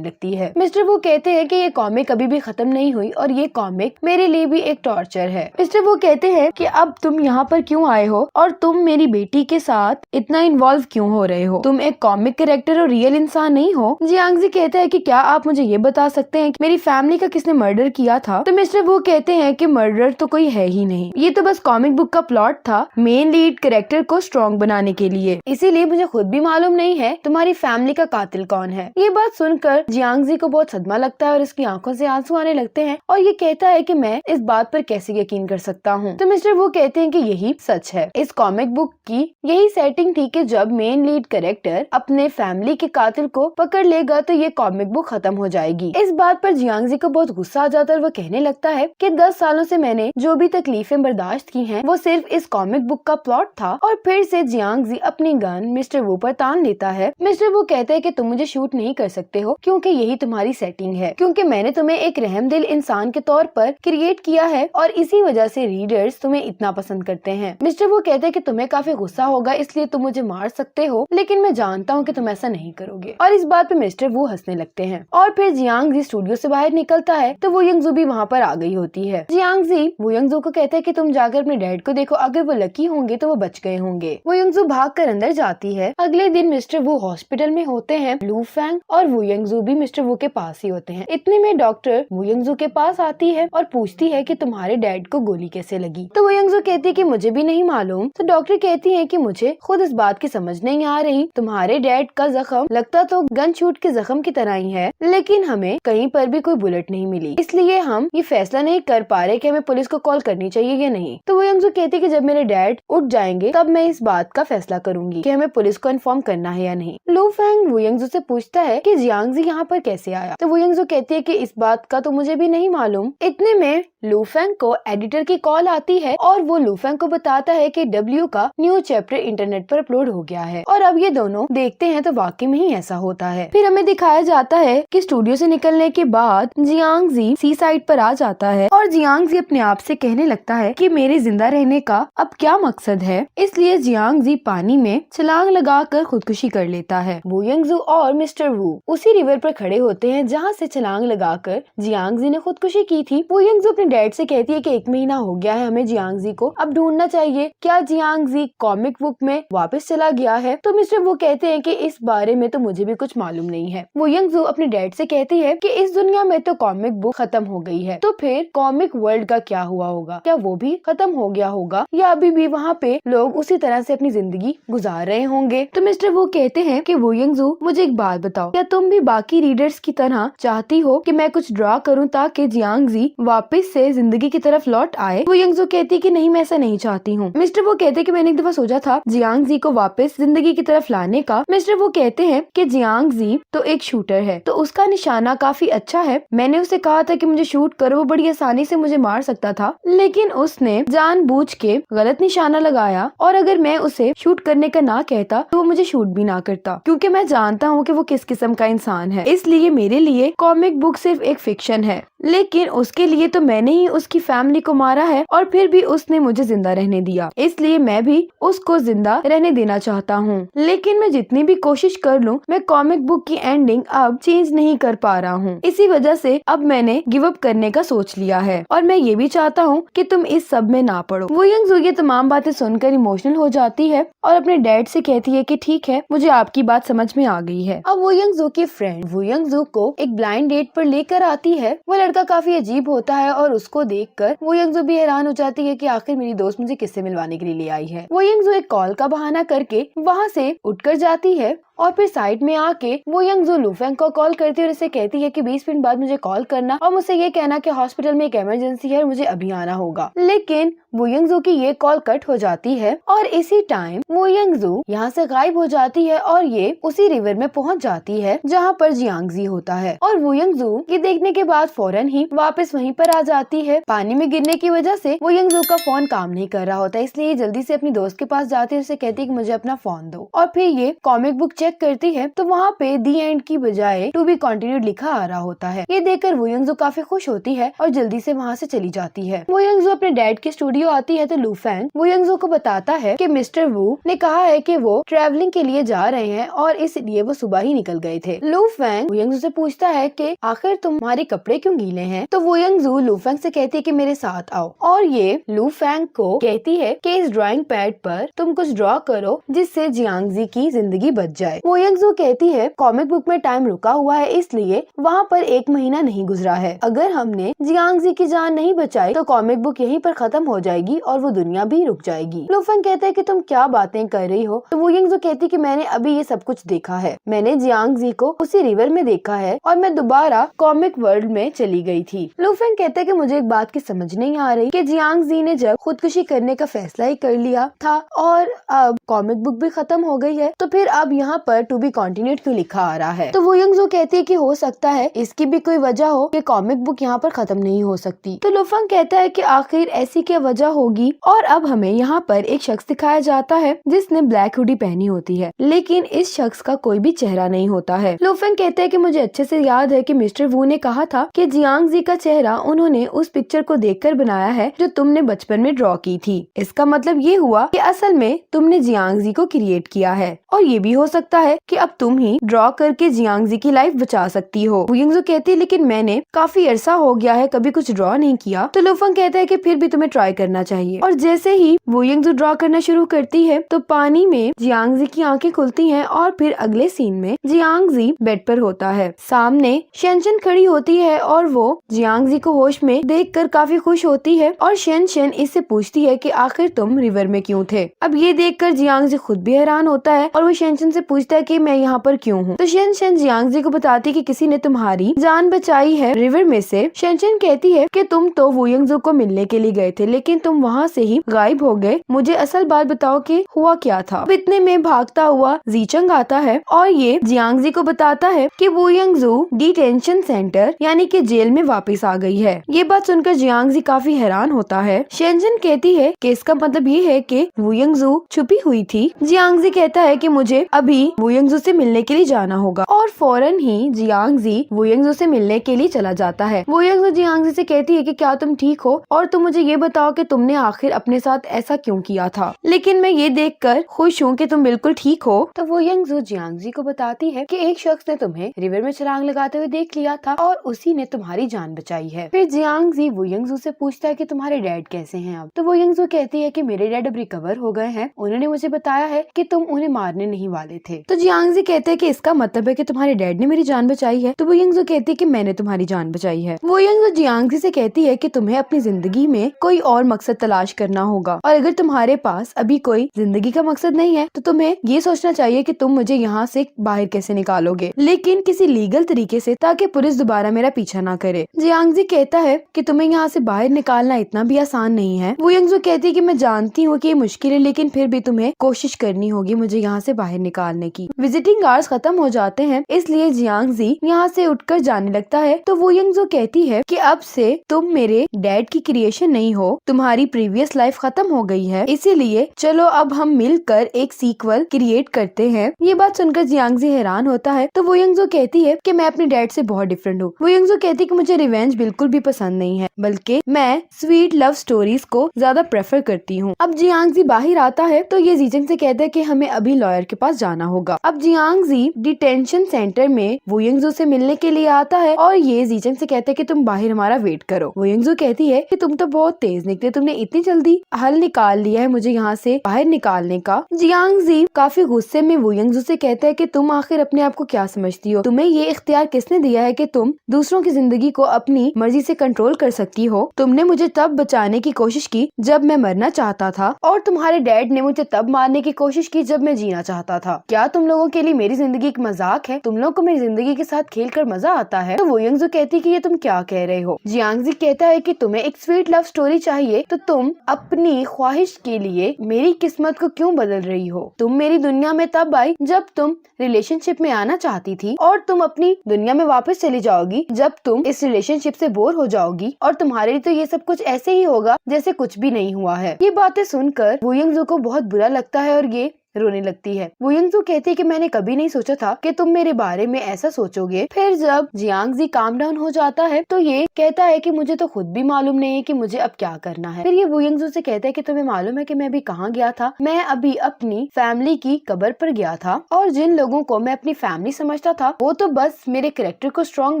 लगती है। मिस्टर वो कहते हैं कि ये कॉमिक अभी भी खत्म नहीं हुई और ये कॉमिक मेरे लिए भी एक टॉर्चर है। मिस्टर वो कहते हैं कि अब तुम यहाँ पर क्यों आए हो और तुम मेरी बेटी के साथ इतना इन्वॉल्व क्यों हो रहे हो? तुम एक कॉमिक कैरेक्टर और रियल इंसान नहीं हो। जियांगजी कहता है कि क्या आप मुझे ये बता सकते हैं कि मेरी फैमिली का किसने मर्डर किया था? तो मिस्टर वो कहते हैं कि मर्डर तो कोई है ही नहीं, ये तो बस कॉमिक बुक का प्लॉट था मेन लीड कैरेक्टर को स्ट्रॉन्ग बनाने के लिए, इसीलिए मुझे खुद भी मालूम नहीं है तुम्हारी फैमिली का कातिल कौन है। ये बात सुनकर जियांगजी को बहुत सदमा लगता है और उसकी आंखों से आंसू आने लगते हैं और ये कहता है कि मैं इस बात पर कैसे यकीन कर सकता हूँ। तो मिस्टर वो कहते हैं कि यही सच है। इस कॉमिक बुक की यही सेटिंग थी कि जब मेन लीड कैरेक्टर अपने फैमिली के कातिल को पकड़ लेगा तो ये कॉमिक बुक खत्म हो जाएगी। इस बात पर जियांगजी को बहुत गुस्सा आ जाता है और वो कहने लगता है कि 10 सालों से मैंने जो भी तकलीफें बर्दाश्त की हैं वो सिर्फ इस कॉमिक बुक का प्लॉट था। और फिर से जियांगजी अपनी गन मिस्टर वो पर तान लेता है। मिस्टर वो कहते हैं कि तुम मुझे शूट नहीं कर सकते हो क्योंकि यही तुम्हारी सेटिंग है, क्योंकि मैंने तुम्हें एक रहमदिल इंसान के तौर पर क्रिएट किया है और इसी वजह से रीडर्स तुम्हें इतना पसंद करते हैं। मिस्टर वो कहते हैं कि तुम्हें काफी गुस्सा होगा इसलिए तुम मुझे मार सकते हो, लेकिन मैं जानता हूँ कि तुम ऐसा नहीं करोगे। और इस बात पे मिस्टर वो हंसने लगते हैं और फिर जियांगजी स्टूडियो से बाहर निकलता है तो वो यंगजू भी वहाँ पर आ गई होती है। जियांगजी वो यंगजू को कहते हैं कि तुम जाकर अपने डैड को देखो, अगर वो लकी होंगे तो वो बच गए होंगे। वो यंगजू भाग कर अंदर जाती है। अगले दिन मिस्टर वो हॉस्पिटल में होते हैं। लू फैंग और वो यंगजू भी मिस्टर वो के पास ही होते हैं। इतने में डॉक्टर वो यंगजू के पास आती है और पूछती है कि तुम्हारे डैड को गोली कैसे लगी। तो वो यंगजू कहती है कि मुझे भी नहीं मालूम। तो डॉक्टर कहती है कि मुझे खुद इस बात की समझ नहीं आ रही, तुम्हारे डैड का जख्म लगता तो गन शूट के जख्म की तरह ही है, लेकिन हमें कहीं पर भी कोई बुलेट नहीं मिली, इसलिए हम ये फैसला नहीं कर पा रहे कि हमें पुलिस को कॉल करनी चाहिए या नहीं। तो वो यंगजू कहती है कि जब मेरे डैड उठ जाएंगे तब मैं इस बात का फैसला करूंगी कि हमें पुलिस को इन्फॉर्म करना है या नहीं। लू फैंग वो यंगजू से पूछता है कि जियांगजी यहाँ पर कैसे आया। तो वो यंगजू कहती है कि इस बात का तो मुझे भी नहीं मालूम। इतने में लू फैंग को एडिटर की कॉल आती है और वो लू फैंग को बताता है कि डब्ल्यू का न्यू चैप्टर इंटरनेट पर अपलोड हो गया है। और अब ये दोनों देखते हैं तो वाकई में ही ऐसा होता है। फिर हमें दिखाया जाता है कि स्टूडियो से निकलने के बाद जियांगजी सी साइड पर आ जाता है और जियांगजी अपने आप से कहने लगता है कि मेरे जिंदा रहने का अब क्या मकसद है, इसलिए जियांगजी पानी में छलांग लगाकर खुदकुशी कर लेता है। वो यंगजू और मिस्टर वू उसी रिवर पर खड़े होते हैं जहाँ से छलांग लगाकर जियांगजी ने खुदकुशी की थी। वो यंगजू अपने डैड से कहती है कि 1 महीना हो गया है, हमें जियांगजी को अब ढूंढना चाहिए। क्या जियांगजी कॉमिक बुक में वापस चला गया है? तो मिस्टर वो कहते हैं कि इस बारे में तो मुझे भी कुछ मालूम नहीं है। वो यंगजू अपने डैड से कहती है कि इस दुनिया में तो कॉमिक बुक खत्म हो गई है, तो फिर कॉमिक वर्ल्ड का क्या हुआ होगा? क्या वो भी खत्म हो गया होगा या अभी भी वहाँ पे लोग उसी तरह से अपनी जिंदगी गुजार रहे होंगे? तो मिस्टर वो कहते हैं कि वो यंगजू मुझे एक बात बताओ, क्या तुम भी बाकी रीडर्स की तरह चाहती हो कि मैं कुछ ड्रा करूँ ताकि जियांगजी वापस से जिंदगी की तरफ लौट आए? वो यंगजू कहती है कि नहीं, मैं ऐसा नहीं चाहती हूँ। मिस्टर वो कहते हैं कि मैंने एक दफा सोचा था जियांगजी को वापस जिंदगी की तरफ लाने का। मिस्टर वो कहते हैं कि जियांगजी तो एक शूटर है तो उसका निशाना काफी अच्छा है। मैंने उसे कहा था कि मुझे शूट करो, वो बड़ी आसानी से मुझे मार सकता था, लेकिन उसने जानबूझ के गलत निशाना लगाया और अगर मैं उसे शूट करने का ना कहता तो वो मुझे शूट भी ना करता, क्योंकि मैं जानता हूँ कि वो किस किस्म का इंसान है। इसलिए मेरे लिए कॉमिक बुक सिर्फ एक फिक्शन है, लेकिन उसके लिए तो मैंने ही उसकी फैमिली को मारा है और फिर भी उसने मुझे जिंदा रहने दिया, इसलिए मैं भी उसको जिंदा रहने देना चाहता हूँ। लेकिन मैं जितनी भी कोशिश कर लूँ मैं कॉमिक बुक की एंडिंग अब चेंज नहीं कर पा रहा हूँ। इसी वजह से अब मैंने गिव अप करने का सोच लिया है और मैं ये भी चाहता हूँ कि तुम इस सब में ना पड़ो। वो यंगजू ये तमाम बातें सुनकर इमोशनल हो जाती है और अपने डैड से कहती है कि ठीक है, मुझे आपकी बात समझ में आ गई है। अब वो यंगजू की फ्रेंड वो यंगजू को एक ब्लाइंड डेट पर लेकर आती है। वो लड़का काफी अजीब होता है और उसको देखकर वो यंगजू भी हैरान हो जाती है कि आखिर मेरी दोस्त मुझे किससे मिलवाने के लिए ले आई है। वो यंगजू एक कॉल का बहाना करके वहाँ से उठकर जाती है और फिर साइड में आके वो यंगजू लूफेंग को कॉल करती है और उसे कहती है कि 20 मिनट बाद मुझे कॉल करना और मुझसे ये कहना कि हॉस्पिटल में एक इमरजेंसी है और मुझे अभी आना होगा। लेकिन वो यंगजू की ये कॉल कट हो जाती है और इसी टाइम वो यंगजू यहाँ से गायब हो जाती है और ये उसी रिवर में पहुँच जाती है जहाँ पर जियांगजी होता है। और वो यंगजू ये देखने के बाद फौरन ही वापस वहीं पर आ जाती है। पानी में गिरने की वजह से वो यंगजू का फोन काम नहीं कर रहा होता, इसलिए जल्दी से अपनी दोस्त के पास जाती है, उसे कहती है कि मुझे अपना फोन दो। और फिर ये कॉमिक बुक चेक करती है तो वहाँ पे दी एंड की बजाय टू बी कंटिन्यूड लिखा आ रहा होता है। ये देखकर वो यंगजू काफी खुश होती है और जल्दी से वहाँ से चली जाती है। वो यंगजू अपने डैड के स्टूडियो आती है तो लूफेंग वो यंगजू को बताता है कि मिस्टर वू ने कहा है कि वो ट्रैवलिंग के लिए जा रहे हैं और इसलिए वो सुबह ही निकल गए थे। लूफेंग वो यंगजू से पूछता है कि आखिर तुम्हारे कपड़े क्यों गीले हैं, तो वो यंगजू लूफेंग से कहती है कि मेरे साथ आओ और ये लूफेंग को कहती है कि इस ड्राइंग पैड पर तुम कुछ ड्रॉ करो जिससे जियांगजी की जिंदगी बच जाए। वो यंगजू कहती है कॉमिक बुक में टाइम रुका हुआ है इसलिए वहाँ पर 1 महीना नहीं गुजरा है। अगर हमने जियांगजी की जान नहीं बचाई तो कॉमिक बुक यहीं पर खत्म हो जाएगी और वो दुनिया भी रुक जाएगी। लूफेंग कहते हैं कि तुम क्या बातें कर रही हो, तो वो यंगजू कहती है कि मैंने अभी ये सब कुछ देखा है, मैंने जियांगजी को उसी रिवर में देखा है और मैं दोबारा कॉमिक वर्ल्ड में चली गई थी। लूफेंग कहते हैं कि मुझे एक बात की समझ नहीं आ रही कि जियांगजी ने जब खुदकुशी करने का फैसला ही कर लिया था और अब कॉमिक बुक भी खत्म हो गई है तो फिर अब यहाँ पर टू बी कंटिन्यूड क्यों लिखा आ रहा है। तो वो यंगजू कहती है कि हो सकता है इसकी भी कोई वजह हो कि कॉमिक बुक यहाँ पर खत्म नहीं हो सकती। तो लूफेंग कहता है कि आखिर ऐसी क्या वजह होगी। और अब हमें यहाँ पर एक शख्स दिखाया जाता है जिसने ब्लैक हुडी पहनी होती है, लेकिन इस शख्स का कोई भी चेहरा नहीं होता है। लूफेंग कहते हैं कि मुझे अच्छे से याद है कि मिस्टर वू ने कहा था कि जियांगजी का चेहरा उन्होंने उस पिक्चर को देखकर बनाया है जो तुमने बचपन में ड्रॉ की थी। इसका मतलब ये हुआ कि असल में तुमने जियांगजी को क्रिएट किया है और ये भी हो सकता है कि अब तुम ही ड्रॉ करके जियांगजी की लाइफ बचा सकती हो। वो यंगजू कहती है लेकिन मैंने काफी अरसा हो गया है कभी कुछ ड्रॉ नहीं किया। तो लूफेंग कहता है कि फिर भी तुम्हें ट्राई करना चाहिए। और जैसे ही वो यंगजू ड्रॉ करना शुरू करती है तो पानी में जियांगजी की आंखें खुलती हैं और फिर अगले सीन में जियांगजी बेड पर होता है। सामने शेनशन खड़ी होती है और वो जियांगजी को होश में देखकर काफी खुश होती है और शेनशन इससे पूछती है कि आखिर तुम रिवर में क्यों थे। अब ये देखकर जियांगजी खुद भी हैरान होता है और वो शेनशन से पूछता है कि मैं यहाँ पर क्यों हूँ। तो शेनशन जियांगजी को बताती है कि किसी ने तुम्हारी जान बचाई है रिवर में से। शेनशन कहती है कि तुम तो वो यंगजू को मिलने के लिए गए थे लेकिन तुम वहाँ से ही गायब हो गए, मुझे असल बात बताओ कि हुआ क्या था। अब इतने में भागता हुआ जीचंग आता है और ये जियांगजी को बताता है कि वो यंगजू डिटेंशन सेंटर यानी कि जेल में वापस आ गई है। ये बात सुनकर जियांगजी काफी हैरान होता है। शेनशन कहती है कि इसका मतलब ये है कि वो यंगजू छुपी हुई थी। जियांगजी कहता है कि मुझे अभी वो यंगजू से मिलने के लिए जाना होगा और फौरन ही जियांगजी वो यंगजू से मिलने के लिए चला जाता है। वो यंगजू जियांगजी से कहती है कि क्या तुम ठीक हो और तुम मुझे ये बताओ कि तुमने आखिर अपने साथ ऐसा क्यों किया था, लेकिन मैं ये देखकर खुश हूँ कि तुम बिल्कुल ठीक हो। तो वो यंगजू जियांगजी को बताती है कि एक शख्स ने तुम्हें रिवर में छलांग लगाते हुए देख लिया था और उसी ने तुम्हारी जान बचाई है। फिर जियांगजी वो यंगजू से पूछता है कि तुम्हारे डैड कैसे हैं अब। तो वो यंगजू कहती है कि मेरे डैड अब रिकवर हो गए हैं, उन्होंने मुझे बताया है कि तुम उन्हें मारने नहीं वाले थे। तो जियांगजी कहते हैं कि इसका मतलब है कि तुम्हारे डैड ने मेरी जान बचाई है। तो वो यंगजू कहती है कि मैंने तुम्हारी जान बचाई है। वो यंगजू जियांगजी से कहती है कि तुम्हें अपनी जिंदगी में कोई और मकसद तलाश करना होगा और अगर तुम्हारे पास अभी कोई जिंदगी का मकसद नहीं है तो तुम्हें ये सोचना चाहिए कि तुम मुझे यहाँ से बाहर कैसे निकालोगे, लेकिन किसी लीगल तरीके से, ताकि पुलिस दोबारा मेरा पीछा ना करे। जियांगजी कहता है कि तुम्हें यहाँ से बाहर निकालना इतना भी आसान नहीं है। वो यंगजू कहती है कि मैं जानती हूँ कि ये मुश्किल है लेकिन फिर भी तुम्हें कोशिश करनी होगी मुझे यहाँ से बाहर निकालने की। विजिटिंग आवर्स खत्म हो जाते हैं इसलिए जियांगजी यहाँ से उठकर जाने लगता है। तो वो यंगजू कहती है कि अब से तुम मेरे डैड की क्रिएशन नहीं हो, तुम्हारी प्रीवियस लाइफ खत्म हो गई है, इसीलिए चलो अब हम मिलकर एक सीक्वल क्रिएट करते हैं। ये बात सुनकर जियांगजी हैरान होता है। तो वो यंगजू कहती है कि मैं अपने डैड से बहुत डिफरेंट हूँ। वो यंगजू कहती है कि मुझे रिवेंज बिल्कुल भी पसंद नहीं है, बल्कि मैं स्वीट लव स्टोरीज को ज्यादा प्रेफर करती हूँ। अब जियांगजी बाहर आता है तो ये जीचंग से कहता है कि हमें अभी लॉयर के पास जाना होगा। अब जियांगजी डिटेंशन सेंटर में वो यंगजू से मिलने के लिए आता है और ये जीचंग से कहता है कि तुम बाहर हमारा वेट करो। वो यंगजू कहती है कि तुम तो बहुत तेज निकले तुमने इतनी जल्दी हल निकाल लिया है मुझे यहाँ से बाहर निकालने का। जियांग जी काफी गुस्से में वू यंगजू से कहता है कि तुम आखिर अपने आप को क्या समझती हो? तुम्हें ये इख्तियार किसने दिया है कि तुम दूसरों की जिंदगी को अपनी मर्जी से कंट्रोल कर सकती हो? तुमने मुझे तब बचाने की कोशिश की जब मैं मरना चाहता था, और तुम्हारे डैड ने मुझे तब मारने की कोशिश की जब मैं जीना चाहता था। क्या तुम लोगों के लिए मेरी जिंदगी एक मजाक है? तुम लोगों को मेरी जिंदगी के साथ खेल कर मजा आता है? तो वू यंगजू कहती है कि ये तुम क्या कह रहे हो? जियांग जी कहता है कि तुम्हें एक स्वीट लव स्टोरी चाहिए तो तुम अपनी ख्वाहिश के लिए मेरी किस्मत को क्यों बदल रही हो? तुम मेरी दुनिया में तब आई जब तुम रिलेशनशिप में आना चाहती थी, और तुम अपनी दुनिया में वापस चली जाओगी जब तुम इस रिलेशनशिप से बोर हो जाओगी, और तुम्हारे लिए तो ये सब कुछ ऐसे ही होगा जैसे कुछ भी नहीं हुआ है। ये बातें सुनकर वू यंगजू को बहुत बुरा लगता है और ये रोने लगती है। वू यंगजू कहती है कि मैंने कभी नहीं सोचा था कि तुम मेरे बारे में ऐसा सोचोगे। फिर जब जियांग जी काम डाउन हो जाता है तो ये कहता है कि मुझे तो खुद भी मालूम नहीं है कि मुझे अब क्या करना है। फिर ये वू यंगजू से कहता है कि तुम्हें मालूम है कि मैं अभी कहाँ गया था? मैं अभी अपनी फैमिली की कब्र पर गया था, और जिन लोगों को मैं अपनी फैमिली समझता था वो तो बस मेरे कैरेक्टर को स्ट्रॉन्ग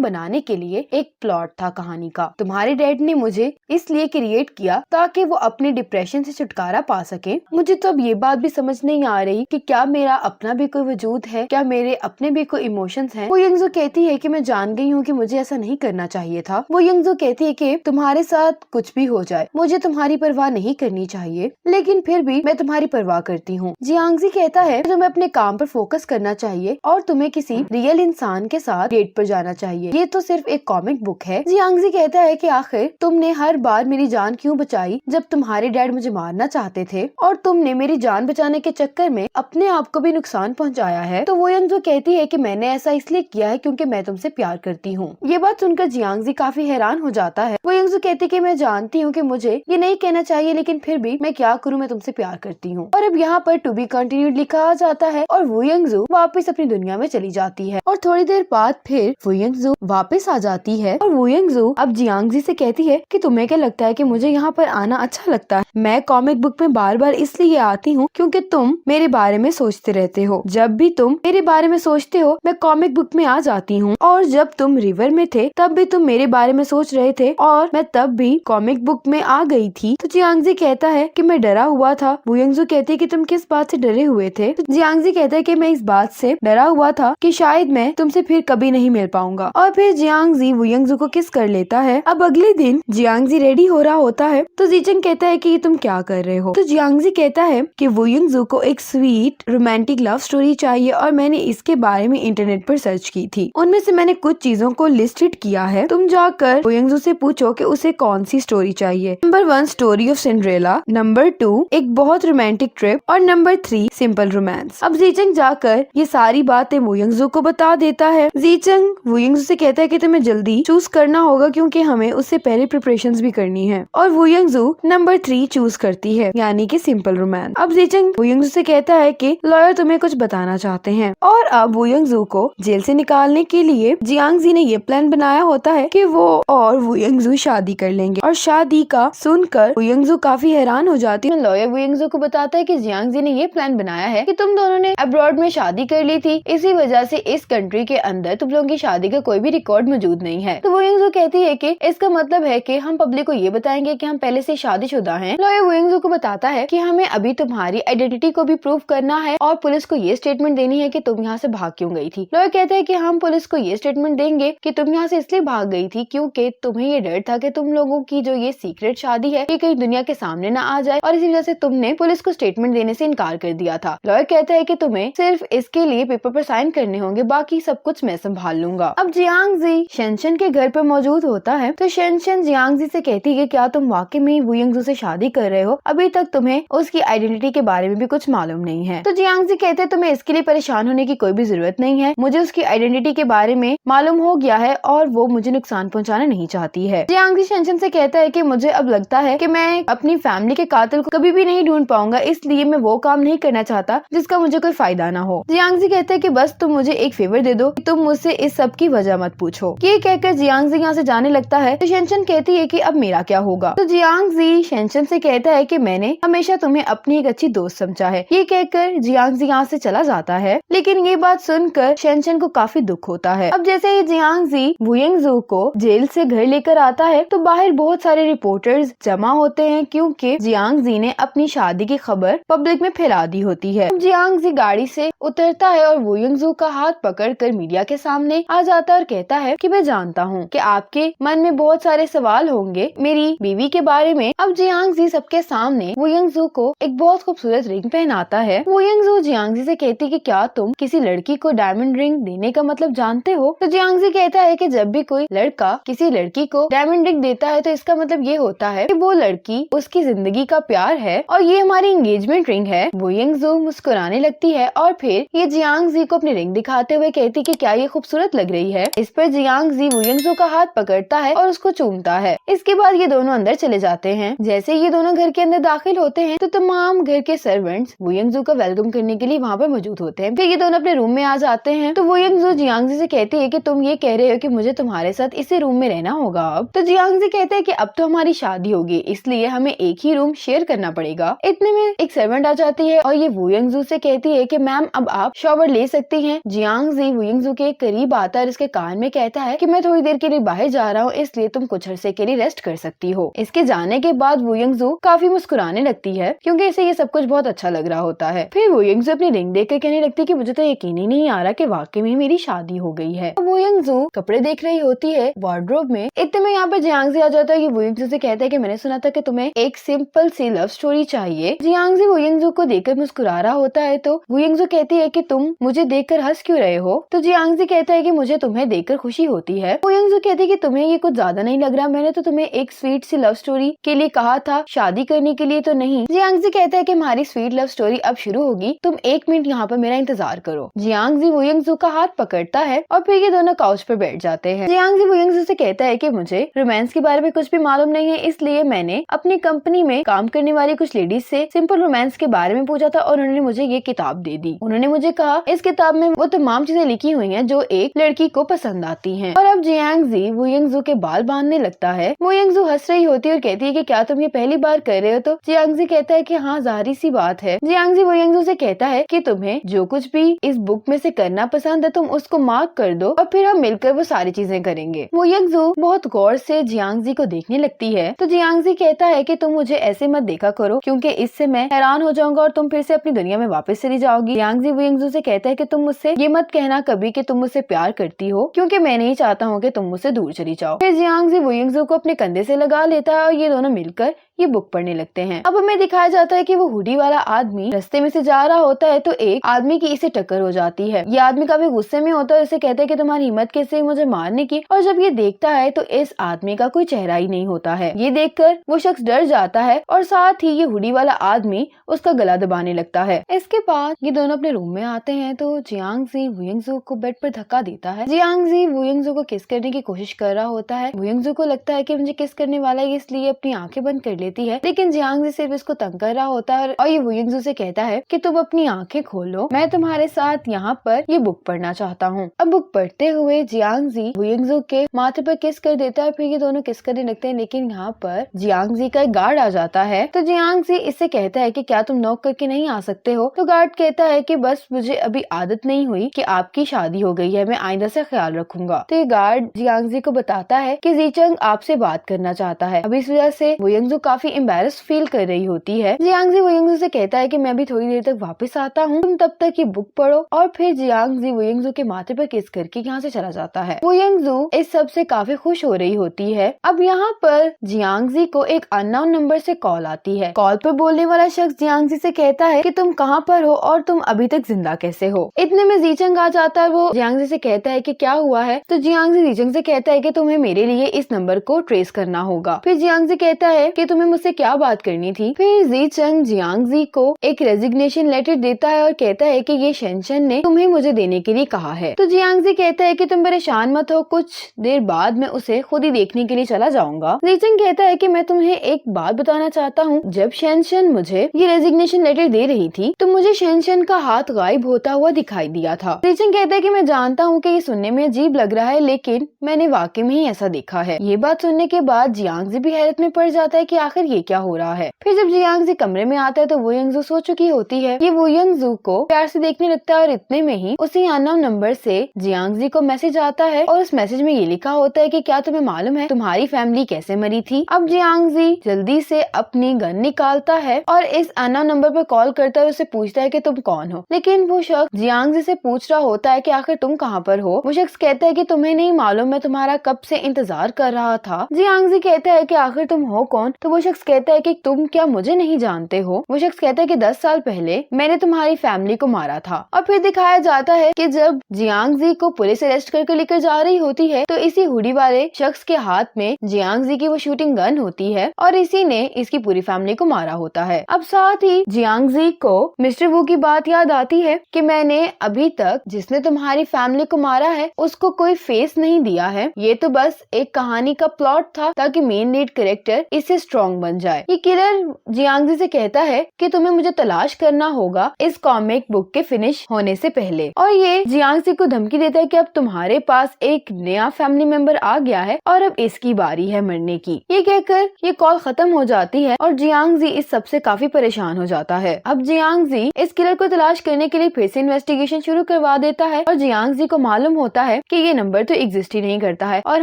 बनाने के लिए एक प्लॉट था कहानी का। तुम्हारे डैड ने मुझे इसलिए क्रिएट किया ताकि वो अपने डिप्रेशन से छुटकारा पा सके। मुझे तो अब ये बात भी समझ नहीं आ रही कि क्या मेरा अपना भी कोई वजूद है, क्या मेरे अपने भी कोई इमोशंस हैं। वो यंगजू कहती है कि मैं जान गई हूँ कि मुझे ऐसा नहीं करना चाहिए था। वो यंगजू कहती है कि तुम्हारे साथ कुछ भी हो जाए मुझे तुम्हारी परवाह नहीं करनी चाहिए, लेकिन फिर भी मैं तुम्हारी परवाह करती हूँ। जियांग जी कहता है तुम्हें अपने काम पर फोकस करना चाहिए और तुम्हें किसी रियल इंसान के साथ डेट पर जाना चाहिए। ये तो सिर्फ एक कॉमिक बुक है। जियांग जी कहता है कि आखिर तुमने हर बार मेरी जान क्यों बचाई जब तुम्हारे डैड मुझे मारना चाहते थे, और तुमने मेरी जान बचाने के चक्कर में अपने आप को भी नुकसान पहुंचाया है। तो वो यंगजू कहती है कि मैंने ऐसा इसलिए किया है क्योंकि मैं तुमसे प्यार करती हूँ। ये बात सुनकर जियांग जी काफी हैरान हो जाता है। वो यंगजू कहती है कि मैं जानती हूँ कि मुझे ये नहीं कहना चाहिए, लेकिन फिर भी मैं क्या करूँ, मैं तुमसे प्यार करती हूँ। और अब यहाँ पर टू बी कंटिन्यूड लिखा आ जाता है और वो यंगजू वापस अपनी दुनिया में चली जाती है। और थोड़ी देर बाद फिर वो यंगजू वापस आ जाती है और वो यंगजू अब जियांग जी से कहती है कि तुम्हें क्या लगता है कि मुझे यहाँ पर आना अच्छा लगता है? मैं कॉमिक बुक में बार बार इसलिए आती हूँ क्योंकि तुम मेरे बारे में सोचते रहते हो। जब भी तुम मेरे बारे में सोचते हो मैं कॉमिक बुक में आ जाती हूँ, और जब तुम रिवर में थे तब भी तुम मेरे बारे में सोच रहे थे और मैं तब भी कॉमिक बुक में आ गई थी। तो जियांग जी कहता है कि मैं डरा हुआ था। वो यंगजू कहती है कि तुम किस बात से डरे हुए थे? तो जियांग जी कहता है कि मैं इस बात से डरा हुआ था कि शायद मैं तुमसे फिर कभी नहीं मिल पाऊंगा। और फिर जियांग जी वो यंगजू को किस कर लेता है। अब अगले दिन जियांग जी रेडी हो रहा होता है तो जीचंग कहता है कि तुम क्या कर रहे हो? तो जियांग जी कहता है कि वो यंगजू को एक स्वीट रोमांटिक लव स्टोरी चाहिए और मैंने इसके बारे में इंटरनेट पर सर्च की थी। उनमें से मैंने कुछ चीजों को लिस्टेड किया है। तुम जाकर वो यंगजू से पूछो कि उसे कौन सी स्टोरी चाहिए। Number 1 story of Cinderella, number 2 एक बहुत रोमांटिक ट्रिप, और नंबर 3 सिंपल रोमांस। अब जीचंग जाकर ये सारी बातें वो यंगजू को बता देता है। जीचंग वो यंगजू से कहता है कि तुम्हें जल्दी चूज करना होगा क्योंकि हमें उससे पहले प्रिपरेशंस भी करनी है, और वो यंगजू नंबर 3 चूज करती है, यानी कि सिंपल रोमांस। अब जीचंग वो यंगजू से कहता है कि लॉयर तुम्हें कुछ बताना चाहते हैं। और अब वो यंगजू को जेल से निकालने के लिए जियांग जी ने ये प्लान बनाया होता है कि वो और वो यंगजू शादी कर लेंगे, और शादी का सुनकर वो यंगजू काफी हैरान हो जाती है। लॉयर वो यंगजू को बताता है कि जियांग जी ने ये प्लान बनाया है कि तुम दोनों ने अब्रॉड में शादी कर ली थी, इसी वजह से इस कंट्री के अंदर तुम लोगों की शादी का कोई भी रिकॉर्ड मौजूद नहीं है। तो वो यंगजू कहती है कि इसका मतलब है कि हम पब्लिक को ये बताएंगे कि हम पहले से शादीशुदा हैं। लॉयर वो यंगजू को बताता है कि हमें अभी तुम्हारी आइडेंटिटी को भी प्रूव करना है और पुलिस को ये स्टेटमेंट देनी है कि तुम यहाँ से भाग क्यों गई थी। लॉयर कहते हैं कि हम पुलिस को ये स्टेटमेंट देंगे कि तुम यहाँ से इसलिए भाग गई थी क्योंकि तुम्हें ये डर था कि तुम लोगों की जो ये सीक्रेट शादी है ये कहीं दुनिया के सामने ना आ जाए, और इसी वजह से तुमने पुलिस को स्टेटमेंट देने से इनकार कर दिया था। लॉयर कहता है कि तुम्हें सिर्फ इसके लिए पेपर पर साइन करने होंगे, बाकी सब कुछ मैं संभाल लूंगा। अब जियांग जी शेनशन के घर पर मौजूद होता है तो शेनशन जियांग जी से कहती है क्या तुम वाकई में वो यंगजू से शादी कर रहे हो? अभी तक तुम्हें उसकी आइडेंटिटी के बारे में भी कुछ मालूम नहीं है। तो जियांग जी कहते हैं तुम्हें इसके लिए परेशान होने की कोई भी जरूरत नहीं है, मुझे उसकी आइडेंटिटी के बारे में मालूम हो गया है और वो मुझे नुकसान पहुंचाना नहीं चाहती है। जियांग जी शेनशन से कहता है कि मुझे अब लगता है कि मैं अपनी फैमिली के कातिल को कभी भी नहीं ढूंढ पाऊंगा, इसलिए मैं वो काम नहीं करना चाहता जिसका मुझे कोई फायदा ना हो। जियांग जी कहते हैं कि बस तुम मुझे एक फेवर दे दो, तुम मुझसे इस सब की वजह मत पूछो। ये कहकर जियांग जी यहाँ से जाने लगता है तो शेनशन कहती है कि अब मेरा क्या होगा। तो जियांग जी शेनशन से कहता है कि मैंने हमेशा तुम्हें अपनी एक अच्छी दोस्त समझा है, ये ये कहकर जियांगजी यहाँ से चला जाता है। लेकिन ये बात सुनकर शेनशन को काफी दुख होता है। अब जैसे ही जियांगजी वुयिंगजू को जेल से घर लेकर आता है तो बाहर बहुत सारे रिपोर्टर्स जमा होते हैं, क्योंकि जियांगजी ने अपनी शादी की खबर पब्लिक में फैला दी होती है। जियांगजी गाड़ी से उतरता है और वुयिंगजू का हाथ पकड़कर मीडिया के सामने आ जाता है और कहता है कि मैं जानता हूँ कि आपके मन में बहुत सारे सवाल होंगे मेरी बीवी के बारे में। अब जियांगजी सबके सामने वुयिंगजू को एक बहुत खूबसूरत रिंग पहनाता है। वुयिंगजू जियांगजी से कहती कि क्या तुम किसी लड़की को डायमंड रिंग देने का मतलब जानते हो? तो जियांगजी कहता है कि जब भी कोई लड़का किसी लड़की को डायमंड रिंग देता है तो इसका मतलब ये होता है कि वो लड़की उसकी जिंदगी का प्यार है और ये हमारी एंगेजमेंट रिंग है। वुयिंगजू मुस्कुराने लगती है और फिर ये जियांगजी को अपनी रिंग दिखाते हुए कहती कि क्या ये खूबसूरत लग रही है। इस पर जियांगजी वुयिंगजू का हाथ पकड़ता है और उसको चूमता है। इसके बाद ये दोनों अंदर चले जाते हैं। जैसे ये दोनों घर के अंदर दाखिल होते हैं तो तमाम घर के सर्वेंट्स वुयिंगजू का वेलकम करने के लिए वहाँ पर मौजूद होते हैं। फिर ये दोनों अपने रूम में आ जाते हैं तो वुयिंगजू जियांगजी से कहती है कि तुम ये कह रहे हो कि मुझे तुम्हारे साथ इसी रूम में रहना होगा अब? तो जियांगजी कहते हैं कि अब तो हमारी शादी होगी, इसलिए हमें एक ही रूम शेयर करना पड़ेगा। इतने में एक सर्वेंट आ जाती है और ये वुयिंगजू से कहती है कि मैम अब आप शॉवर ले सकती हैं। जियांगजी वुयिंगजू के करीब आता है और उसके कान में कहता है कि मैं थोड़ी देर के लिए बाहर जा रहा हूँ, इसलिए तुम कुछ अरसे के लिए रेस्ट कर सकती हो। इसके जाने के बाद वुयिंगजू काफी मुस्कुराने लगती है क्योंकि इसे ये सब कुछ बहुत अच्छा लग रहा होता है। फिर वुयिंगजू अपनी रिंग देख कर कहने लगती है कि मुझे तो यकीन ही नहीं आ रहा कि वाकई में मेरी शादी हो गई है। वुयिंगजू कपड़े देख रही होती है वार्डरोब में। इतने में यहाँ पर जियांगजी आ जाता है। ये वुयिंगजू से कहता है कि मैंने सुना था कि तुम्हें एक सिंपल सी लव स्टोरी चाहिए। जियांगजी वुयिंगजू को देखकर मुस्कुरा रहा होता है तो वुयिंगजू कहती है कि तुम मुझे देखकर हंस क्यों रहे हो? तो जियांगजी कहता है कि मुझे तुम्हें देखकर खुशी होती है। वुयिंगजू कहती है कि तुम्हें ये कुछ ज्यादा नहीं लग रहा? मैंने तो तुम्हें एक स्वीट सी लव स्टोरी के लिए कहा था, शादी करने के लिए तो नहीं। जियांगजी कहता है कि हमारी स्वीट लव स्टोरी अब शुरू होगी, तुम 1 मिनट यहाँ पर मेरा इंतजार करो। जियांगजी वुयिंगजू का हाथ पकड़ता है और फिर ये दोनों काउच पर बैठ जाते हैं। जियांगजी वुयिंगजू से कहता है कि मुझे रोमांस के बारे में कुछ भी मालूम नहीं है, इसलिए मैंने अपनी कंपनी में काम करने वाली कुछ लेडीज से सिंपल रोमांस के बारे में पूछा था और उन्होंने मुझे ये किताब दे दी। उन्होंने मुझे कहा इस किताब में वो तमाम चीजें लिखी हुई हैं जो एक लड़की को पसंद आती हैं। और अब जियांगजी वुयिंगजू के बाल बांधने लगता है। वुयिंगजू हंस रही होती है और कहती है कि क्या तुम ये पहली बार कर रहे हो? तो जियांगजी कहता है कि हाँ, जाहिर सी बात है। जियांगजी वुयिंगजू से कहता है कि तुम्हें जो कुछ भी इस बुक में से करना पसंद है तुम उसको मार्क कर दो और फिर हम मिलकर वो सारी चीजें करेंगे। वुयिंगजू बहुत गौर से जियांगजी को देखने लगती है तो जियांगजी कहता है कि तुम मुझे ऐसे मत देखा करो क्योंकि इससे मैं हैरान हो जाऊंगा और तुम फिर से अपनी दुनिया में वापस चली जाओगी। जियांगजी वुयिंगजू से कहता है कि तुम मुझसे ये मत कहना कभी कि तुम मुझसे प्यार करती हो, क्योंकि मैं नहीं चाहता हूँ कि तुम मुझसे दूर चली जाओ। फिर जियांगजी वुयिंगजू को अपने कंधे से लगा लेता है और ये दोनों मिलकर ये बुक पढ़ने लगते हैं। अब हमें दिखाया जाता है कि वो हुडी वाला आदमी रास्ते में से जा रहा होता है तो एक आदमी की इसे टक्कर हो जाती है। ये आदमी काफी गुस्से में होता है, इसे कहता है कि तुम्हारी हिम्मत कैसे हुई मुझे मारने की। और जब ये देखता है तो इस आदमी का कोई चेहरा ही नहीं होता है। ये देखकर वो शख्स डर जाता है और साथ ही ये हुडी वाला आदमी उसका गला दबाने लगता है। इसके बाद ये दोनों अपने रूम में आते हैं तो जियांगजी वुयिंगजू को बेड पर धक्का देता है। जियांगजी वुयिंगजू को किस करने की कोशिश कर रहा होता है। वुयिंगजू को लगता है कि मुझे किस करने वाला है, इसलिए अपनी आंखें बंद कर लेती है, लेकिन जियांगजी सिर्फ इसको तंग कर रहा होता है और ये वुयिंगजू से कहता है कि तुम अपनी आंखें खोलो, मैं तुम्हारे साथ यहाँ पर ये बुक पढ़ना चाहता हूँ। अब बुक पढ़ते हुए जियांगजी वुयिंगजू के माथे पर किस कर देता है, फिर ये दोनों किस करने लगते हैं। लेकिन यहाँ पर जियांगजी का एक गार्ड आ जाता है तो जियांगजी इससे कहता है कि क्या तुम नॉक करके नहीं आ सकते हो? तो गार्ड कहता है कि बस मुझे अभी आदत नहीं हुई कि आपकी शादी हो गई है, मैं आइंदा से ख्याल रखूंगा। तो ये गार्ड जियांगजी को बताता है कि जीचंग आपसे बात करना चाहता है। अब इस वजह से वुयिंगजू काफी एम्बैरस फील कर रही होती है। जियांगजी वुयिंगजू से कहता है कि मैं भी थोड़ी देर तक वापस आता हूँ, तुम तब तक ये बुक पढ़ो। और फिर जियांगजी वुयिंगजू के माथे पर किस करके यहाँ से चला जाता है। वुयिंगजू इस सब से काफी खुश हो रही होती है। अब यहाँ पर जियांगजी को एक अननोन नंबर से कॉल आती है। कॉल पर बोलने वाला शख्स जियांगजी से कहता है कि तुम कहाँ पर हो और तुम अभी तक जिंदा कैसे हो। इतने में जीचंग आ जाता है। वो जियांगजी से कहता है कि क्या हुआ है। तो जियांगजी जीचंग से कहता है कि तुम्हें मेरे लिए इस नंबर को ट्रेस करना होगा। फिर जियांगजी कहता है कि तुम्हें मुझसे क्या बात करनी थी। फिर जीचंग जियांगजी को एक रेजिग्नेशन लेटर देता है और कहता है कि ये शेनशन ने तुम्हें मुझे देने के लिए कहा है। तो जियांगजी कहता है कि तुम परेशान मत हो, कुछ देर बाद मैं उसे खुद ही देखने के लिए चला जाऊंगा। जीचंग कहता है कि मैं तुम्हें एक बात बताना चाहता हूँ, जब शेनशन मुझे ये रेजिग्नेशन लेटर दे रही थी तो मुझे शेनशन का हाथ गायब होता हुआ दिखाई दिया था। जीचंग कहता है कि मैं जानता हूँ कि ये सुनने में अजीब लग रहा है, लेकिन मैंने वाकई में ही ऐसा देखा है। ये बात सुनने के बाद जियांगजी भी हैरत में पड़ जाता है कि आखिर ये क्या हो रहा है। फिर जब जियांगजी कमरे में आता है तो वो यंगजू सो चुकी होती है। ये वो यंगजू को प्यार से देखने लगता है और इतने में ही उसी अननोन नंबर से जियांगजी को मैसेज आता है और उस मैसेज में ये लिखा होता है कि क्या तुम्हें मालूम है तुम्हारी फैमिली कैसे मरी थी। अब जियांगजी जल्दी से अपनी गन निकालता है और इस अननोन नंबर पर कॉल करता है और उससे पूछता है कि तुम कौन हो। लेकिन वो शख्स जियांगजी से पूछ रहा होता है कि आखिर तुम कहाँ पर हो। वो शख्स कहता है कि तुम्हें नहीं मालूम, मैं तुम्हारा कब से इंतजार कर रहा था। जियांगजी कहता है कि आखिर तुम हो कौन। तो वो शख्स कहता है कि तुम क्या मुझे नहीं जानते हो। वो शख्स कहता है कि 10 साल पहले मैंने तुम्हारी फैमिली को मारा था। और फिर दिखाया जाता है कि जब जियांगजी को पुलिस अरेस्ट करके लेकर जा रही होती है तो इसी हुडी वाले शख्स के हाथ में जियांगजी की वो शूटिंग गन होती है और इसी ने इसकी पूरी फैमिली को मारा होता है। अब साथ ही जियांगजी को मिस्टर वू की बात याद आती है कि मैंने अभी तक जिसने तुम्हारी फैमिली को मारा है उसको कोई फेस नहीं दिया है, ये तो बस एक कहानी का प्लॉट था ताकि मेन लीड कैरेक्टर इससे स्ट्रॉन्ग बन जाए। ये किलर जियांगजी से कहता है कि तुम्हें मुझे तलाश करना होगा इस कॉमिक बुक के फिनिश होने से पहले, और ये जियांगजी को धमकी देता है कि अब तुम्हारे पास एक नया फैमिली मेंबर आ गया है और अब इसकी बारी है मरने की। ये कहकर ये कॉल खत्म हो जाती है और जियांगजी इस सबसे काफी परेशान हो जाता है। अब जियांगजी इस किलर को तलाश करने के लिए फिर से इन्वेस्टिगेशन शुरू करवा देता है और जियांगजी को मालूम होता है कि ये नंबर तो एग्जिस्ट ही नहीं करता है और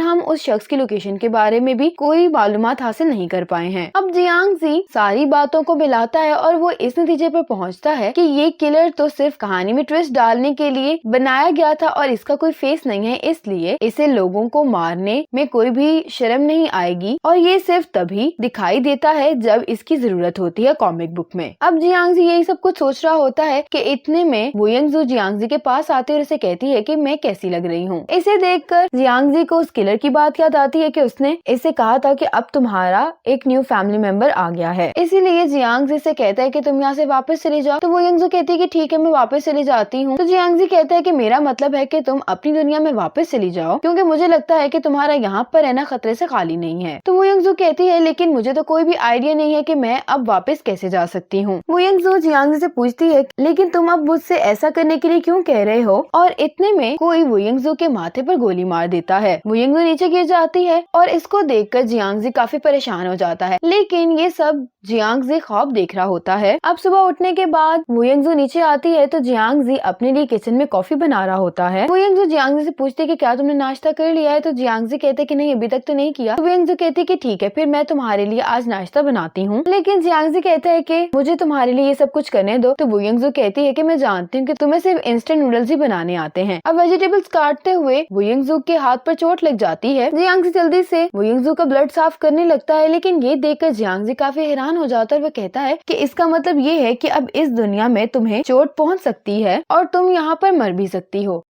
हम उस शख्स की लोकेशन के बारे में भी कोई मालूमात हासिल नहीं कर पाए हैं। अब जियांगजी सारी बातों को मिलाता है और वो इस नतीजे पर पहुंचता है कि ये किलर तो सिर्फ कहानी में ट्विस्ट डालने के लिए बनाया गया था और इसका कोई फेस नहीं है, इसलिए इसे लोगों को मारने में कोई भी शर्म नहीं आएगी और ये सिर्फ तभी दिखाई देता है जब इसकी जरूरत होती है कॉमिक बुक में। अब जियांगजी यही सब कुछ सोच रहा होता है कि इतने में वो यंगजू जियांगजी के पास आती है और उसे कहती है कि मैं कैसी लग रही हूँ। इसे देखकर जियांगजी को उस किलर की बात याद आती है कि उसने इससे कहा था कि अब तुम्हारा एक न्यू फैमिली मेंबर आ गया है, इसीलिए जियांगजी से कहता है कि तुम यहाँ से वापस चले जाओ। तो वो यंगजू कहती है कि ठीक है मैं वापस चली जाती हूँ। तो जियांगजी कहता है कि मेरा मतलब है कि तुम अपनी दुनिया में वापस चली जाओ क्योंकि मुझे लगता है कि तुम्हारा यहाँ पर रहना खतरे से खाली नहीं है। तो वो यंगजू कहती है लेकिन मुझे तो कोई भी आइडिया नहीं है कि मैं अब वापस कैसे जा सकती हूँ। वो यंगजू जियांगजी से पूछती है लेकिन तुम अब मुझसे ऐसा करने के लिए क्यों कह रहे हो, और इतने में कोई वो यंगजू के माथे पर गोली मार देता है। वो यंगजू नीचे गिर जाती है और इसको देखकर जियांगजी काफी परेशान हो जाता है, लेकिन ये सब जियांगजी ख्वाब देख रहा होता है। अब सुबह उठने के बाद वो यंगजू नीचे आती है तो जियांगजी अपने लिए किचन में कॉफी बना रहा होता है। वो यंगजू जियांगजी से पूछते कि क्या तुमने नाश्ता कर लिया है। तो जियांगजी कहते कि नहीं अभी तक तो नहीं किया। तो वो यंगजू कहती कि ठीक है फिर मैं तुम्हारे लिए आज नाश्ता बनाती हूँ, लेकिन जियांगजी कहता है कि मुझे तुम्हारे लिए ये सब कुछ करने दो। तो वो यंगजू कहती है कि मैं जानती हूँ कि तुम्हें सिर्फ इंस्टेंट नूडल्स ही बनाने आते हैं। अब वेजिटेबल्स काटते हुए वो यंगजू के हाथ पर चोट लग जाती है। जियांगजी जल्दी से वो यंगजू का ब्लड साफ करने लगता है, लेकिन ये देखकर जियांगजी काफी हैरान हो जाता है। वो कहता है कि इसका मतलब ये है कि अब इस दुनिया में तुम्हें चोट पहुंच सकती है और तुम यहाँ पर मर भी सकती हो।